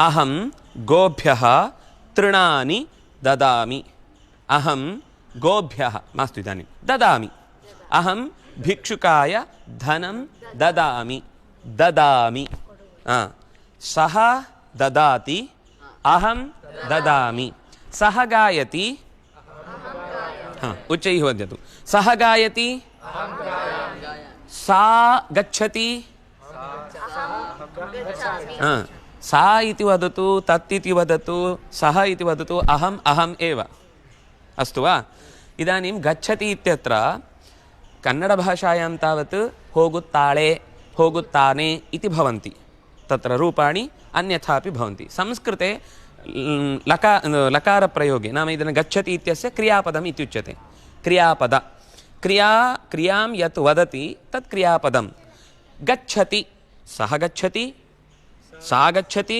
अहं गोभ्यः तृणानि ददामि अहं गोभ्यः मास्तु इदानीं ददामि अहं भिक्षुकाय धनं ददामि ददामि सः ददाति अहं ददामि सः गायति उच्चैः वदतु सः गायति सा गच्छति सा इति वदतु तत् इति वदतु सः इति वदतु अहम् अहम् एव अस्तु वा इदानीं गच्छति इत्यत्र कन्नडभाषायां तावत् होगुत्ताळे होगुत्ताने इति भवन्ति तत्र रूपाणि अन्यथापि भवन्ति संस्कृते लकारप्रयोगे नाम इदानीं गच्छति इत्यस्य क्रियापदम् इत्युच्यते क्रियापद क्रियां यत् वदति तत् क्रियापदं गच्छति सः गच्छति सा गच्छति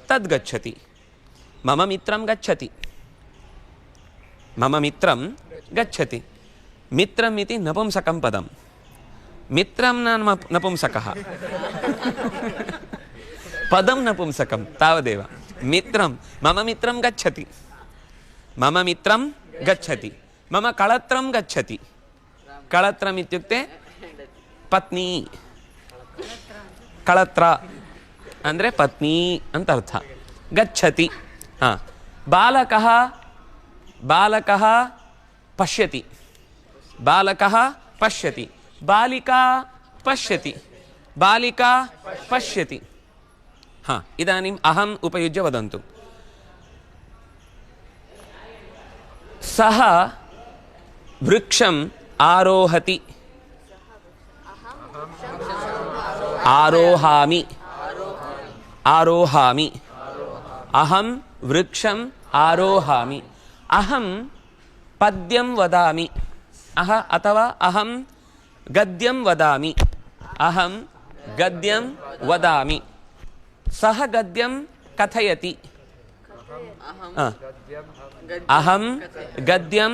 तद् गच्छति मम मित्रं गच्छति मम मित्रं गच्छति मित्रम् इति नपुंसकं पदं मित्रं नाम नपुंसकः पदं नपुंसकं तावदेव मित्रं मम मित्रं गच्छति मम मित्रं गच्छति मम कळत्रं गच्छति कळत्रम् इत्युक्ते पत्नी कळत्र ಅಂದರೆ ಪತ್ನಿ ಅಂತ ಅರ್ಥ ಗಚ್ಚತಿ ಬಾಲಕಃ ಬಾಲಕಃ ಪಶ್ಯತಿ ಬಾಲಕಃ ಪಶ್ಯತಿ ಬಾಲಿಕಾ ಪಶ್ಯತಿ ಬಾಲಿಕಾ ಪಶ್ಯತಿ ಇದಾनीम् ಅಹಂ ಉಪಯುಜ್ಯ ವದಂತು ಸಹ ವೃಕ್ಷಂ ಆರೋಹತಿ ಆರೋಹಾಮಿ आरोहामि अहं वृक्षम् आरोहामि अहं पद्यं वदामि अथवा अहं गद्यं वदामि अहं गद्यं वदामि सः गद्यं कथयति हाँ। अहं गद्यं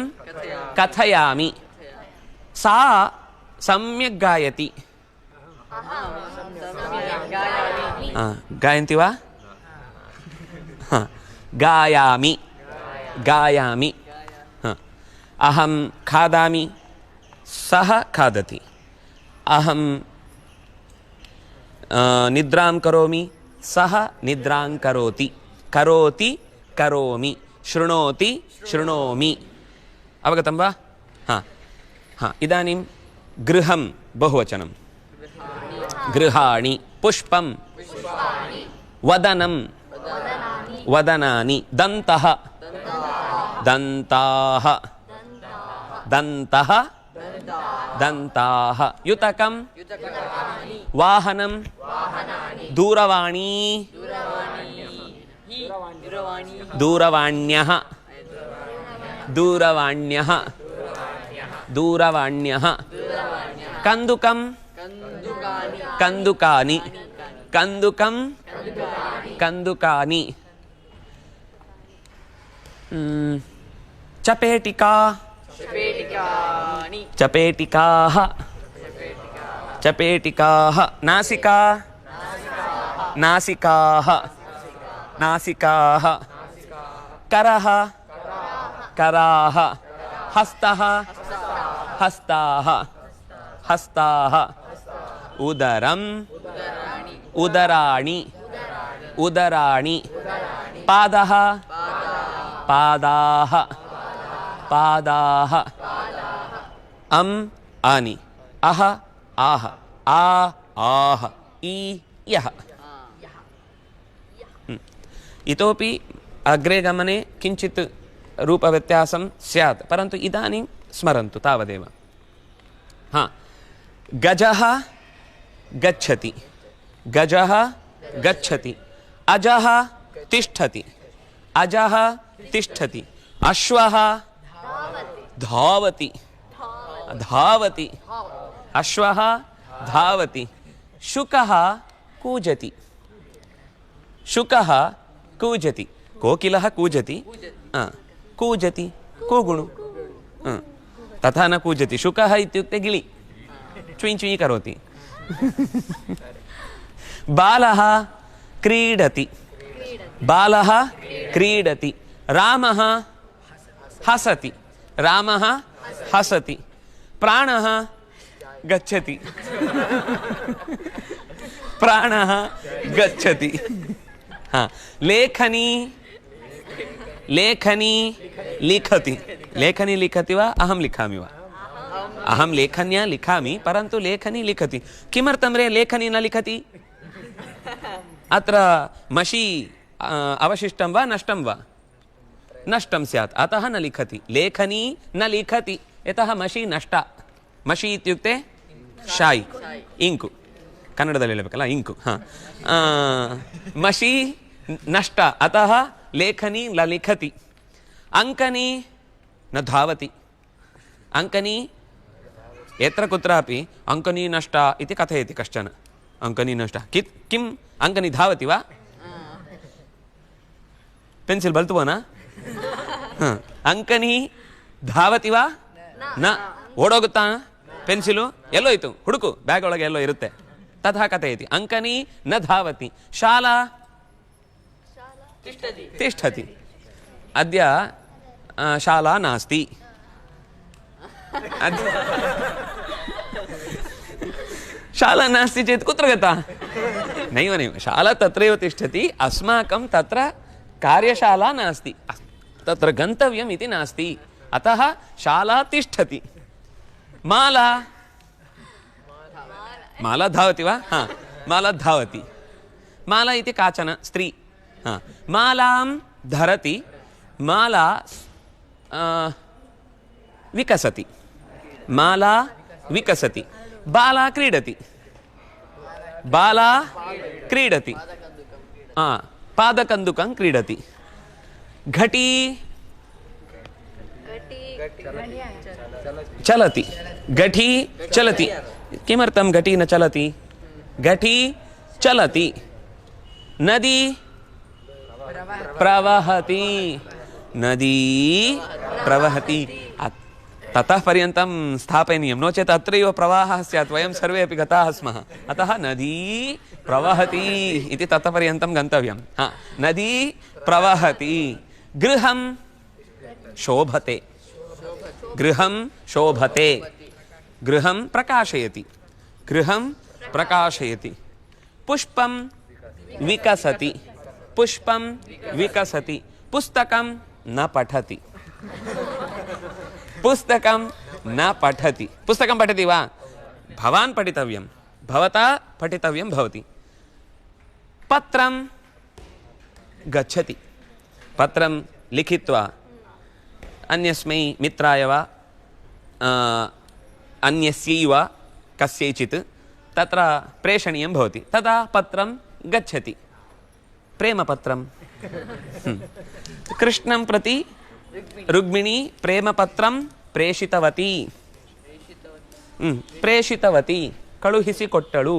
कथयामि सा सम्यक् गायति गायन्ति वा हाँ। गायामि गायामि हाँ। अहं खादामि सः खादति अहं निद्रां करोमि सः निद्रां करोति करोति करोमि शृणोति शृणोमि अवगतं वा हाँ हाँ इदानीं गृहं बहुवचनं गृहाणि पुष्पं वदनं वदनानि दन्तः दन्ताः दन्तः दन्ताः युतकं वाहनं दूरवाणी दूरवाण्यः दूरवाण्यः दूरवाण्यः कन्दुकं कन्दुकानि कन्दुकं कन्दुकानि चपेटिका चपेटिकाः चपेटिकाः नासिका नासिकाः नासिकाः करः कराः हस्तः हस्ताः हस्ताः उदरम् उदराणि उदराणि पादः पादाः पादाः आनि अह आह आ आह ई यः इतोपि अग्रे गमने किञ्चित् रूपव्यत्यासं स्यात् परन्तु इदानीं स्मरन्तु तावदेव हाँ गजः गच्छति गजः गच्छति अजः तिष्ठति अजः तिष्ठति अश्वः धावति धावति अश्वः धावति शुकः कूजति शुकः कूजति कोकिलः कूजति कूजति कूगुणु तथा न कूजति शुकः इत्युक्ते गिळि च्विं च्विं करोति बालः क्रीडति बालः क्रीडति रामः हसति रामः हसति प्राणः गच्छति प्राणः गच्छति हाँ लेखनी लेखनी लिखति लेखनी लिखति वा अहं लिखामि वा अहं लेखन्या लिखामि परन्तु लेखनी लिखति किमर्थं रे लेखनी न लिखति अत्र मशी अवशिष्टं वा नष्टं वा नष्टं स्यात् अतः न लिखति लेखनी न लिखति यतः मशी नष्टा मशी इत्युक्ते शायि इंकु कन्नडदल्लि हेळबेकल्ल इंकु हाँ मशी नष्ट अतः लेखनी न लिखति अंकनी न धावति अंकनी यत्र कुत्रापि अंकनी नष्टा इति कथयति कश्चन अंकनी नष्टा किम् अंकनी धावति वा पेन्सिल् बल्तु न अंकनी धावति वा न ओडोगुत्ता पेन्सिलु ಎಲ್ಲೋಯ್ತು ಹುಡುಕು ಬ್ಯಾಗ್ ಒಳಗೆ ಎಲ್ಲೋ ಇರುತ್ತೆ तथा कथयति अंकनी न धावति शाला तिष्ठति अद्य शाला नास्ति शाला नास्ति चेत् कुत्र गता नैव नैव शाला तत्रैव तिष्ठति अस्माकं तत्र कार्यशाला नास्ति तत्र गन्तव्यम् इति नास्ति अतः शाला तिष्ठति माला माला धावति वा हाँ माला धावति माला इति काचन स्त्री हाँ मालां धरति माला विकसति माला विकसति बाला क्रीडति बाला क्रीडति पादकन्दुकं क्रीडति घटी चलति घटी चलति किमर्थं घटी न चलति घटी चलति नदी प्रवहति नदी प्रवहति ततः पर्यन्तं स्थापनीयं नो चेत् अत्रैव प्रवाहः स्यात् वयं सर्वे अपि गताः स्मः अतः नदी प्रवहति इति ततः पर्यन्तं गन्तव्यं नदी प्रवहति गृहं शोभते गृहं शोभते गृहं प्रकाशयति गृहं प्रकाशयति पुष्पं विकसति पुष्पं विकसति पुस्तकं न पठति पुस्तकं न पठति पुस्तकं पठति वा भवान् पठितव्यं भवता पठितव्यं भवति पत्रं गच्छति पत्रं लिखित्वा अन्यस्मै मित्राय वा अन्यस्यै वा कस्यैचित् तत्र प्रेषणीयं भवति तदा पत्रं गच्छति प्रेमपत्रं कृष्णं प्रति रुक्मिणी प्रेमपत्रं प्रेषितवती प्रेषितवती कಳುಹಿಸಿಕೊಟ್ಟಳು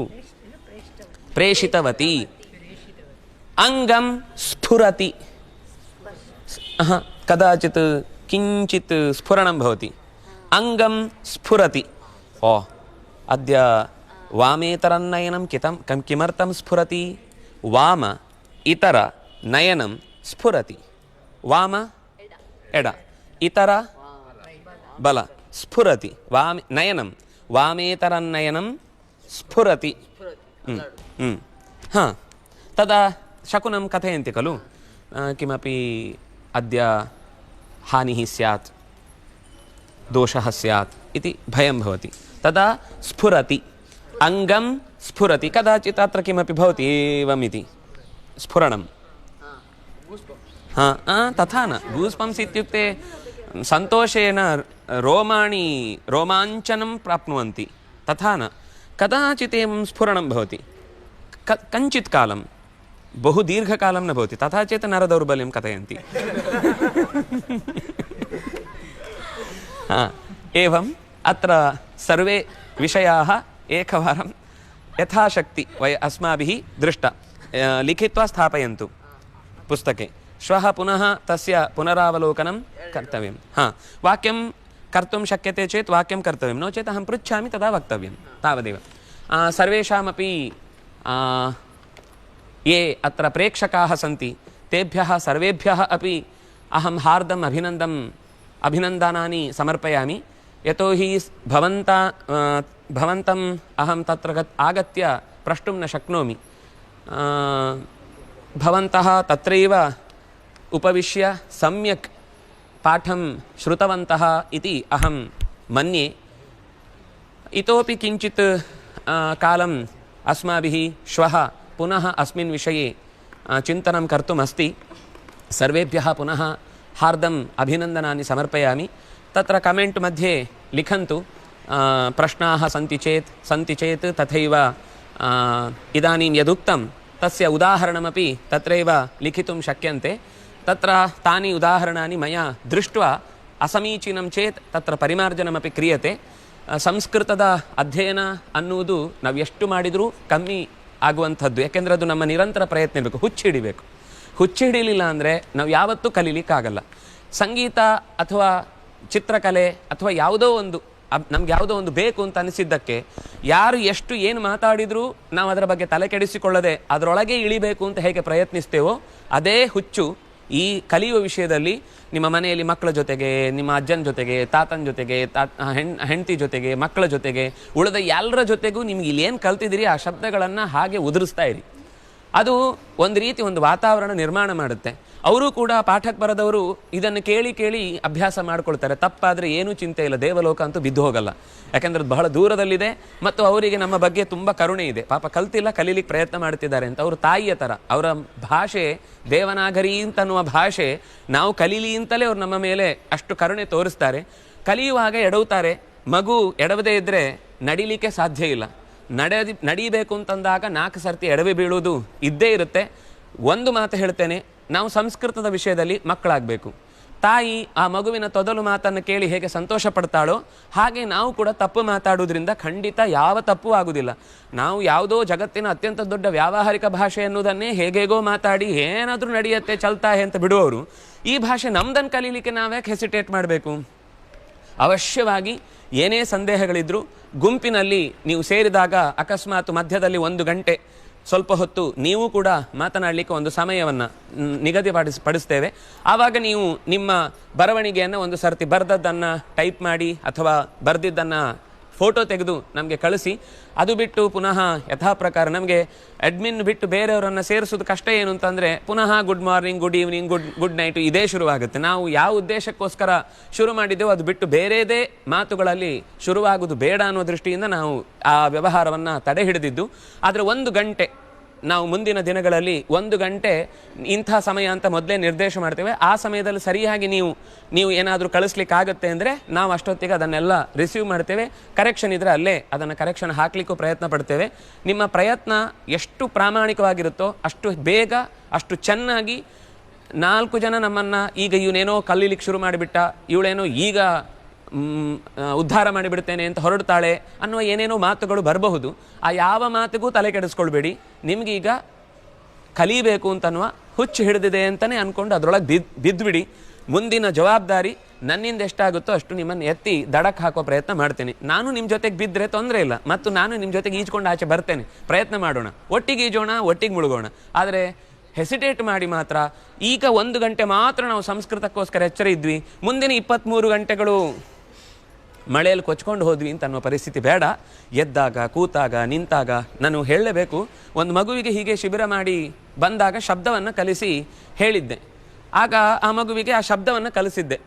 प्रेषितवती अंगं स्फुरति कदाचित् किञ्चित् स्फुरणं भवति अंगं स्फुरति ओ अद्य वामेतरनयनं किमर्थं स्फुरति वाम इतर नयनं स्फुरति वाम एड इतर बल स्फुरति वाम नयनं वामेतरनयनं स्फुरति तदा शकुनं कथयन्ति खलु किमपि अद्य हानिः स्यात् दोषः स्यात् इति भयं भवति तदा स्फुरति अंगं स्फुरति कदाचित् अत्र किमपि भवति एवमिति स्फुरणं तथा न गूस्पम्स् इत्युक्ते सन्तोषेण रोमाञ्चनं प्राप्नुवन्ति तथा न कदाचित् एवं स्फुरणं भवति कञ्चित् कालं बहु दीर्घकालं न भवति तथा चेत् नरदौर्बल्यं कथयन्ति एवम् अत्र सर्वे विषयाः एकवारं यथाशक्ति अस्माभिः दृष्टा लिखित्वा स्थापयन्तु पुस्तके श्वः पुनः तस्य पुनरावलोकनं कर्तव्यं वाक्यं कर्तुं शक्यते चेत् वाक्यं कर्तव्यं नो चेत् अहं पृच्छामि तदा वक्तव्यं तावदेव सर्वेषामपि ये अत्र प्रेक्षकाः सन्ति तेभ्यः सर्वेभ्यः अपि अहं हार्दम् अभिनन्दनानि समर्पयामि यतोहि भवन्तम् अहं तत्र आगत्य प्रष्टुं न शक्नोमि भवन्तः तत्रैव उपविश्य सम्यक् पाठं श्रुतवन्तः इति अहं मन्ये इतोपि किञ्चित् कालम् अस्माभिः श्वः पुनः अस्मिन् विषये चिन्तनं कर्तुमस्ति सर्वेभ्यः पुनः हार्दम् अभिनन्दनानि समर्पयामि तत्र कमेण्ट् मध्ये लिखन्तु प्रश्नाः सन्ति चेत् तथैव इदानीं यदुक्तं तस्य उदाहरणमपि तत्रैव लिखितुं शक्यन्ते तत्र तानि उदाहरणानि मया दृष्ट्वा असमीचीनं चेत् तत्र परिमार्जनमपि क्रियते ಸಂಸ್ಕೃತದ ಅಧ್ಯಯನ ಅನ್ನುವುದು ನಾವು ಎಷ್ಟು ಮಾಡಿದರೂ ಕಮ್ಮಿ ಆಗುವಂಥದ್ದು ಯಾಕೆಂದರೆ ಅದು ನಮ್ಮ ನಿರಂತರ ಪ್ರಯತ್ನ ಇರಬೇಕು ಹುಚ್ಚು ಹಿಡಿಲಿಲ್ಲ ಅಂದರೆ ನಾವು ಯಾವತ್ತೂ ಕಲೀಲಿಕ್ಕಾಗಲ್ಲ ಸಂಗೀತ ಅಥವಾ ಚಿತ್ರಕಲೆ ಅಥವಾ ನಮ್ಗೆ ಯಾವುದೋ ಒಂದು ಬೇಕು ಅಂತ ಅನಿಸಿದ್ದಕ್ಕೆ ಯಾರು ಎಷ್ಟು ಏನು ಮಾತಾಡಿದರೂ ನಾವು ಅದರ ಬಗ್ಗೆ ತಲೆ ಕೆಡಿಸಿಕೊಳ್ಳದೆ ಅದರೊಳಗೆ ಇಳಿಬೇಕು ಅಂತ ಹೇಗೆ ಪ್ರಯತ್ನಿಸ್ತೇವೋ ಅದೇ ಹುಚ್ಚು ಈ ಕಲಿಯುವ ವಿಷಯದಲ್ಲಿ ನಿಮ್ಮ ಮನೆಯಲ್ಲಿ ಮಕ್ಕಳ ಜೊತೆಗೆ ನಿಮ್ಮ ಅಜ್ಜನ ಜೊತೆಗೆ ತಾತನ ಜೊತೆಗೆ ಹೆಂಡತಿ ಜೊತೆಗೆ ಮಕ್ಕಳ ಜೊತೆಗೆ ಉಳಿದ ಎಲ್ಲರ ಜೊತೆಗೂ ನಿಮ್ಗೆ ಇಲ್ಲಿ ಏನು ಕಲ್ತಿದ್ದೀರಿ ಆ ಶಬ್ದಗಳನ್ನು ಹಾಗೆ ಉದುರಿಸ್ತಾ ಇರಿ ಅದು ಒಂದು ರೀತಿ ಒಂದು ವಾತಾವರಣ ನಿರ್ಮಾಣ ಮಾಡುತ್ತೆ ಅವರು ಕೂಡ ಪಾಠಕ್ಕೆ ಬರದವರು ಇದನ್ನು ಕೇಳಿ ಅಭ್ಯಾಸ ಮಾಡ್ಕೊಳ್ತಾರೆ ತಪ್ಪಾದರೆ ಏನೂ ಚಿಂತೆ ಇಲ್ಲ ದೇವಲೋಕ ಅಂತೂ ಬಿದ್ದು ಹೋಗಲ್ಲ ಯಾಕೆಂದ್ರೆ ಅದು ಬಹಳ ದೂರದಲ್ಲಿದೆ ಮತ್ತು ಅವರಿಗೆ ನಮ್ಮ ಬಗ್ಗೆ ತುಂಬ ಕರುಣೆ ಇದೆ ಪಾಪ ಕಲ್ತಿಲ್ಲ ಕಲೀಲಿಕ್ಕೆ ಪ್ರಯತ್ನ ಮಾಡ್ತಿದ್ದಾರೆ ಅಂತ ಅವರು ತಾಯಿಯ ಥರ ಅವರ ಭಾಷೆ ದೇವನಾಗರಿ ಅಂತನ್ನುವ ಭಾಷೆ ನಾವು ಕಲೀಲಿ ಅಂತಲೇ ಅವ್ರು ನಮ್ಮ ಮೇಲೆ ಅಷ್ಟು ಕರುಣೆ ತೋರಿಸ್ತಾರೆ ಕಲಿಯುವಾಗ ಎಡವುತ್ತಾರೆ ಮಗು ಎಡವದೇ ಇದ್ದರೆ ನಡಿಲಿಕ್ಕೆ ಸಾಧ್ಯ ಇಲ್ಲ ನಡೀಬೇಕು ಅಂತಂದಾಗ 4 ಸರ್ತಿ ಎಡವಿ ಬೀಳುವುದು ಇದ್ದೇ ಇರುತ್ತೆ ಒಂದು ಮಾತು ಹೇಳ್ತೇನೆ ನಾವು ಸಂಸ್ಕೃತದ ವಿಷಯದಲ್ಲಿ ಮಕ್ಕಳಾಗಬೇಕು ತಾಯಿ ಆ ಮಗುವಿನ ತೊದಲು ಮಾತನ್ನು ಕೇಳಿ ಹೇಗೆ ಸಂತೋಷ ಪಡ್ತಾಳೋ ಹಾಗೆ ನಾವು ಕೂಡ ತಪ್ಪು ಮಾತಾಡೋದ್ರಿಂದ ಖಂಡಿತ ಯಾವ ತಪ್ಪು ಆಗುವುದಿಲ್ಲ. ನಾವು ಯಾವುದೋ ಜಗತ್ತಿನ ಅತ್ಯಂತ ದೊಡ್ಡ ವ್ಯಾವಹಾರಿಕ ಭಾಷೆ ಎನ್ನುವುದನ್ನೇ ಹೇಗೇಗೋ ಮಾತಾಡಿ ಏನಾದರೂ ನಡೆಯುತ್ತೆ ಚಲ್ತಾ ಅಂತ ಬಿಡುವವರು ಈ ಭಾಷೆ ನಮ್ದನ್ನು ಕಲೀಲಿಕ್ಕೆ ನಾವ್ಯಾಕೆ ಹೆಸಿಟೇಟ್ ಮಾಡಬೇಕು? ಅವಶ್ಯವಾಗಿ ಏನೇ ಸಂದೇಹಗಳಿದ್ರೂ ಗುಂಪಿನಲ್ಲಿ ನೀವು ಸೇರಿದಾಗ ಅಕಸ್ಮಾತ್ ಮಧ್ಯದಲ್ಲಿ 1 ಗಂಟೆ ಸ್ವಲ್ಪ ಹೊತ್ತು ನೀವು ಕೂಡ ಮಾತನಾಡಲಿಕ್ಕೆ ಒಂದು ಸಮಯವನ್ನು ನಿಗದಿಪಡಿಸ್ತೇವೆ. ಆವಾಗ ನೀವು ನಿಮ್ಮ ಬರವಣಿಗೆಯನ್ನು ಒಂದು ಸರ್ತಿ ಬರೆದದ್ದನ್ನು ಟೈಪ್ ಮಾಡಿ ಅಥವಾ ಬರೆದಿದ್ದನ್ನು ಫೋಟೋ ತೆಗೆದು ನಮಗೆ ಕಳಿಸಿ. ಅದು ಬಿಟ್ಟು ಪುನಃ ಯಥಾ ಪ್ರಕಾರ ನಮಗೆ ಅಡ್ಮಿನ್ ಬಿಟ್ಟು ಬೇರೆಯವರನ್ನು ಸೇರಿಸೋದು ಕಷ್ಟ ಏನು ಅಂತಂದರೆ ಪುನಃ good morning, good evening, good night ಇದೇ ಶುರುವಾಗುತ್ತೆ. ನಾವು ಯಾವ ಉದ್ದೇಶಕ್ಕೋಸ್ಕರ ಶುರು ಮಾಡಿದ್ದೆವು ಅದು ಬಿಟ್ಟು ಬೇರೆದೇ ಮಾತುಗಳಲ್ಲಿ ಶುರುವಾಗೋದು ಬೇಡ ಅನ್ನೋ ದೃಷ್ಟಿಯಿಂದ ನಾವು ಆ ವ್ಯವಹಾರವನ್ನು ತಡೆ ಹಿಡಿದಿದ್ದು. ಆದರೆ 1 ಗಂಟೆ ನಾವು ಮುಂದಿನ ದಿನಗಳಲ್ಲಿ 1 ಗಂಟೆ ಇಂಥ ಸಮಯ ಅಂತ ಮೊದಲೇ ನಿರ್ದೇಶ ಮಾಡ್ತೇವೆ. ಆ ಸಮಯದಲ್ಲಿ ಸರಿಯಾಗಿ ನೀವು ಏನಾದರೂ ಕಳಿಸ್ಲಿಕ್ಕಾಗತ್ತೆ ಅಂದರೆ ನಾವು ಅಷ್ಟೊತ್ತಿಗೆ ಅದನ್ನೆಲ್ಲ ರಿಸೀವ್ ಮಾಡ್ತೇವೆ. ಕರೆಕ್ಷನ್ ಇದ್ದರೆ ಅಲ್ಲೇ ಅದನ್ನು ಕರೆಕ್ಷನ್ ಹಾಕಲಿಕ್ಕೂ ಪ್ರಯತ್ನ ಪಡ್ತೇವೆ. ನಿಮ್ಮ ಪ್ರಯತ್ನ ಎಷ್ಟು ಪ್ರಾಮಾಣಿಕವಾಗಿರುತ್ತೋ ಅಷ್ಟು ಬೇಗ ಅಷ್ಟು ಚೆನ್ನಾಗಿ 4 ಜನ ನಮ್ಮನ್ನು ಈಗ ಇವನೇನೋ ಕಲೀಲಿಕ್ಕೆ ಶುರು ಮಾಡಿಬಿಟ್ಟ, ಇವಳೇನೋ ಈಗ ಉದ್ಧಾರ ಮಾಡಿಬಿಡ್ತೇನೆ ಅಂತ ಹೊರಡ್ತಾಳೆ ಅನ್ನುವ ಏನೇನೋ ಮಾತುಗಳು ಬರಬಹುದು. ಆ ಯಾವ ಮಾತಿಗೂ ತಲೆ ಕೆಡಿಸ್ಕೊಳ್ಬೇಡಿ. ನಿಮಗೀಗ ಕಲಿಬೇಕು ಅಂತನ್ನುವ ಹುಚ್ಚು ಹಿಡಿದಿದೆ ಅಂತಲೇ ಅಂದ್ಕೊಂಡು ಅದರೊಳಗೆ ಬಿದ್ದುಬಿಡಿ. ಮುಂದಿನ ಜವಾಬ್ದಾರಿ ನನ್ನಿಂದ ಎಷ್ಟಾಗುತ್ತೋ ಅಷ್ಟು ನಿಮ್ಮನ್ನು ಎತ್ತಿ ದಡಕ್ಕೆ ಹಾಕೋ ಪ್ರಯತ್ನ ಮಾಡ್ತೇನೆ. ನಾನು ನಿಮ್ಮ ಜೊತೆಗೆ ಬಿದ್ದರೆ ತೊಂದರೆ ಇಲ್ಲ, ಮತ್ತು ನಾನು ನಿಮ್ಮ ಜೊತೆಗೆ ಈಜ್ಕೊಂಡು ಆಚೆ ಬರ್ತೇನೆ. ಪ್ರಯತ್ನ ಮಾಡೋಣ, ಒಟ್ಟಿಗೆ ಈಜೋಣ, ಒಟ್ಟಿಗೆ ಮುಳುಗೋಣ. ಆದರೆ ಹೆಸಿಟೇಟ್ ಮಾಡಿ ಮಾತ್ರ ಈಗ 1 ಗಂಟೆ ಮಾತ್ರ ನಾವು ಸಂಸ್ಕೃತಕ್ಕೋಸ್ಕರ ಎಚ್ಚರ ಇದ್ವಿ, ಮುಂದಿನ 23 ಗಂಟೆಗಳು ಮಳೆಯಲ್ಲಿ ಕೊಚ್ಕೊಂಡು ಹೋದ್ವಿ ಅಂತ ಅನ್ನೋ ಪರಿಸ್ಥಿತಿ ಬೇಡ. ಎದ್ದಾಗ, ಕೂತಾಗ, ನಿಂತಾಗ ನಾನು ಹೇಳಲೇಬೇಕು. ಒಂದು ಮಗುವಿಗೆ ಹೀಗೆ ಶಿಬಿರ ಮಾಡಿ ಬಂದಾಗ ಶಬ್ದವನ್ನು ಕಲಿಸಿ ಹೇಳಿದ್ದೆ. ಆಗ ಆ ಮಗುವಿಗೆ ಆ ಶಬ್ದವನ್ನು ಕಲಿಸಿದ್ದೆ.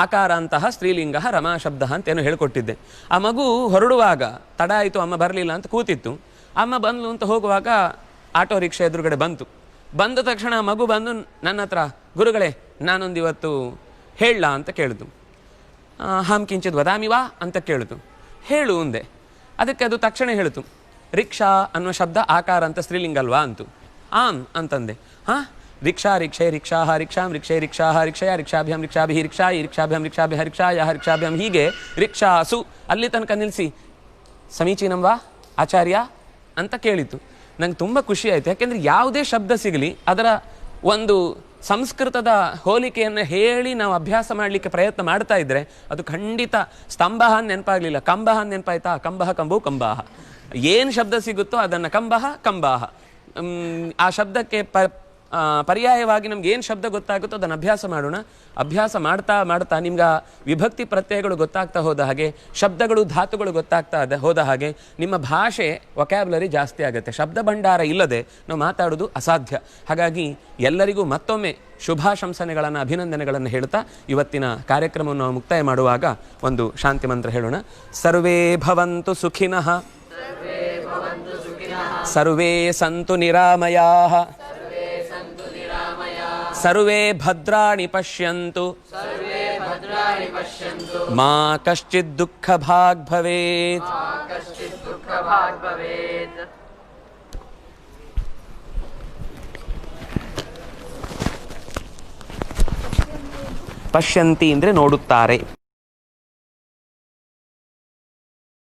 ಆಕಾರ ಅಂತಹ ಸ್ತ್ರೀಲಿಂಗ ರಮಾ ಶಬ್ದ ಅಂತೇನೋ ಹೇಳ್ಕೊಟ್ಟಿದ್ದೆ. ಆ ಮಗು ಹೊರಡುವಾಗ ತಡ ಆಯಿತು, ಅಮ್ಮ ಬರಲಿಲ್ಲ ಅಂತ ಕೂತಿತ್ತು. ಅಮ್ಮ ಬಂದ್ಲು ಅಂತ ಹೋಗುವಾಗ ಆಟೋ ರಿಕ್ಷಾ ಎದುರುಗಡೆ ಬಂದ ತಕ್ಷಣ ಆ ಮಗು ಬಂದು ನನ್ನ ಹತ್ರ, ಗುರುಗಳೇ ನಾನೊಂದು ಇವತ್ತು ಹೇಳಲಾ ಅಂತ ಕೇಳಿತು. ಹಾಂ ಕಿಂಚಿತ್ ವದಾಮಿವಾ ಅಂತ ಕೇಳಿತು. ಹೇಳು ಅಂದೆ. ಅದಕ್ಕೆ ಅದು ತಕ್ಷಣ ಹೇಳಿತು, ರಿಕ್ಷಾ ಅನ್ನುವ ಶಬ್ದ ಆಕಾರ ಅಂತ ಸ್ತ್ರೀಲಿಂಗ ಅಲ್ವಾ ಅಂತು. ಆಮ್ ಅಂತಂದೆ. ಹಾಂ, ರಿಕ್ಷಾ ರಿಕ್ಷೆ ರಿಕ್ಷಾಹ ರಿಕ್ಷಾಂ ರಿಕ್ಷೆ ರಿಕ್ಷಾಹ ರಿಕ್ಷಯ ರಿಕ್ಷಾಭ್ಯಾಂ ರಿಕ್ಷಾಭಿ ರಿಕ್ಷಾಯಿ ರಿಕ್ಷಾಭ್ಯಾಂ ರಿಕ್ಷಾಭ್ಯ ರಿಕ್ಷಾಯ ರಿಕ್ಷಾಭ್ಯಾಂ ಹೀಗೆ ರಿಕ್ಷಾಸು ಅಲ್ಲಿ ತನಕ ನಿಲ್ಲಿಸಿ ಸಮೀಚೀನಂವಾ ಆಚಾರ್ಯ ಅಂತ ಕೇಳಿತು. ನಂಗೆ ತುಂಬ ಖುಷಿ ಆಯಿತು. ಯಾಕೆಂದರೆ ಯಾವುದೇ ಶಬ್ದ ಸಿಗಲಿ ಅದರ ಒಂದು ಸಂಸ್ಕೃತದ ಹೋಲಿಕೆಯನ್ನು ಹೇಳಿ ನಾವು ಅಭ್ಯಾಸ ಮಾಡಲಿಕ್ಕೆ ಪ್ರಯತ್ನ ಮಾಡ್ತಾ ಇದ್ದರೆ ಅದು ಖಂಡಿತ ಸ್ತಂಭ ನೆನಪಾಗಲಿಲ್ಲ, ಕಂಬಹ ನೆನಪಾಯ್ತಾ, ಕಂಬಹ ಕಂಬು ಕಂಬಾಹ. ಏನು ಶಬ್ದ ಸಿಗುತ್ತೋ ಅದನ್ನು ಕಂಬಹ ಕಂಬಾಹ, ಆ ಶಬ್ದಕ್ಕೆ ಪರ್ಯಾಯವಾಗಿ ನಮ್ಗೆ ಏನು ಶಬ್ದ ಗೊತ್ತಾಗುತ್ತೋ ಅದನ್ನು ಅಭ್ಯಾಸ ಮಾಡೋಣ. ಅಭ್ಯಾಸ ಮಾಡ್ತಾ ಮಾಡ್ತಾ ನಿಮ್ಗೆ ವಿಭಕ್ತಿ ಪ್ರತ್ಯಯಗಳು ಗೊತ್ತಾಗ್ತಾ ಹೋದ ಹಾಗೆ, ಶಬ್ದಗಳು ಧಾತುಗಳು ಗೊತ್ತಾಗ್ತಾ ಹೋದ ಹಾಗೆ ನಿಮ್ಮ ಭಾಷೆ ವೊಕ್ಯಾಬ್ಯುಲರಿ ಜಾಸ್ತಿ ಆಗುತ್ತೆ. ಶಬ್ದ ಭಂಡಾರ ಇಲ್ಲದೆ ನಾವು ಮಾತಾಡೋದು ಅಸಾಧ್ಯ. ಹಾಗಾಗಿ ಎಲ್ಲರಿಗೂ ಮತ್ತೊಮ್ಮೆ ಶುಭಾಶಂಸನೆಗಳನ್ನು, ಅಭಿನಂದನೆಗಳನ್ನು ಹೇಳ್ತಾ ಇವತ್ತಿನ ಕಾರ್ಯಕ್ರಮವನ್ನು ನಾವು ಮುಕ್ತಾಯ ಮಾಡುವಾಗ ಒಂದು ಶಾಂತಿ ಮಂತ್ರ ಹೇಳೋಣ. ಸರ್ವೇ ಭವಂತು ಸುಖಿನಃ, ಸರ್ವೇ ಸಂತು ನಿರಾಮಯಾಃ, ಸರ್ವೇ ಭದ್ರಾಣಿ ಪಶ್ಯಂತು, ಮಾ ಕಶ್ಚಿತ್ ದುಃಖ ಭಾಗ್ ಭವೇತ್. ಪಶ್ಯಂತಿ ಅಂದರೆ ನೋಡುತ್ತಾರೆ.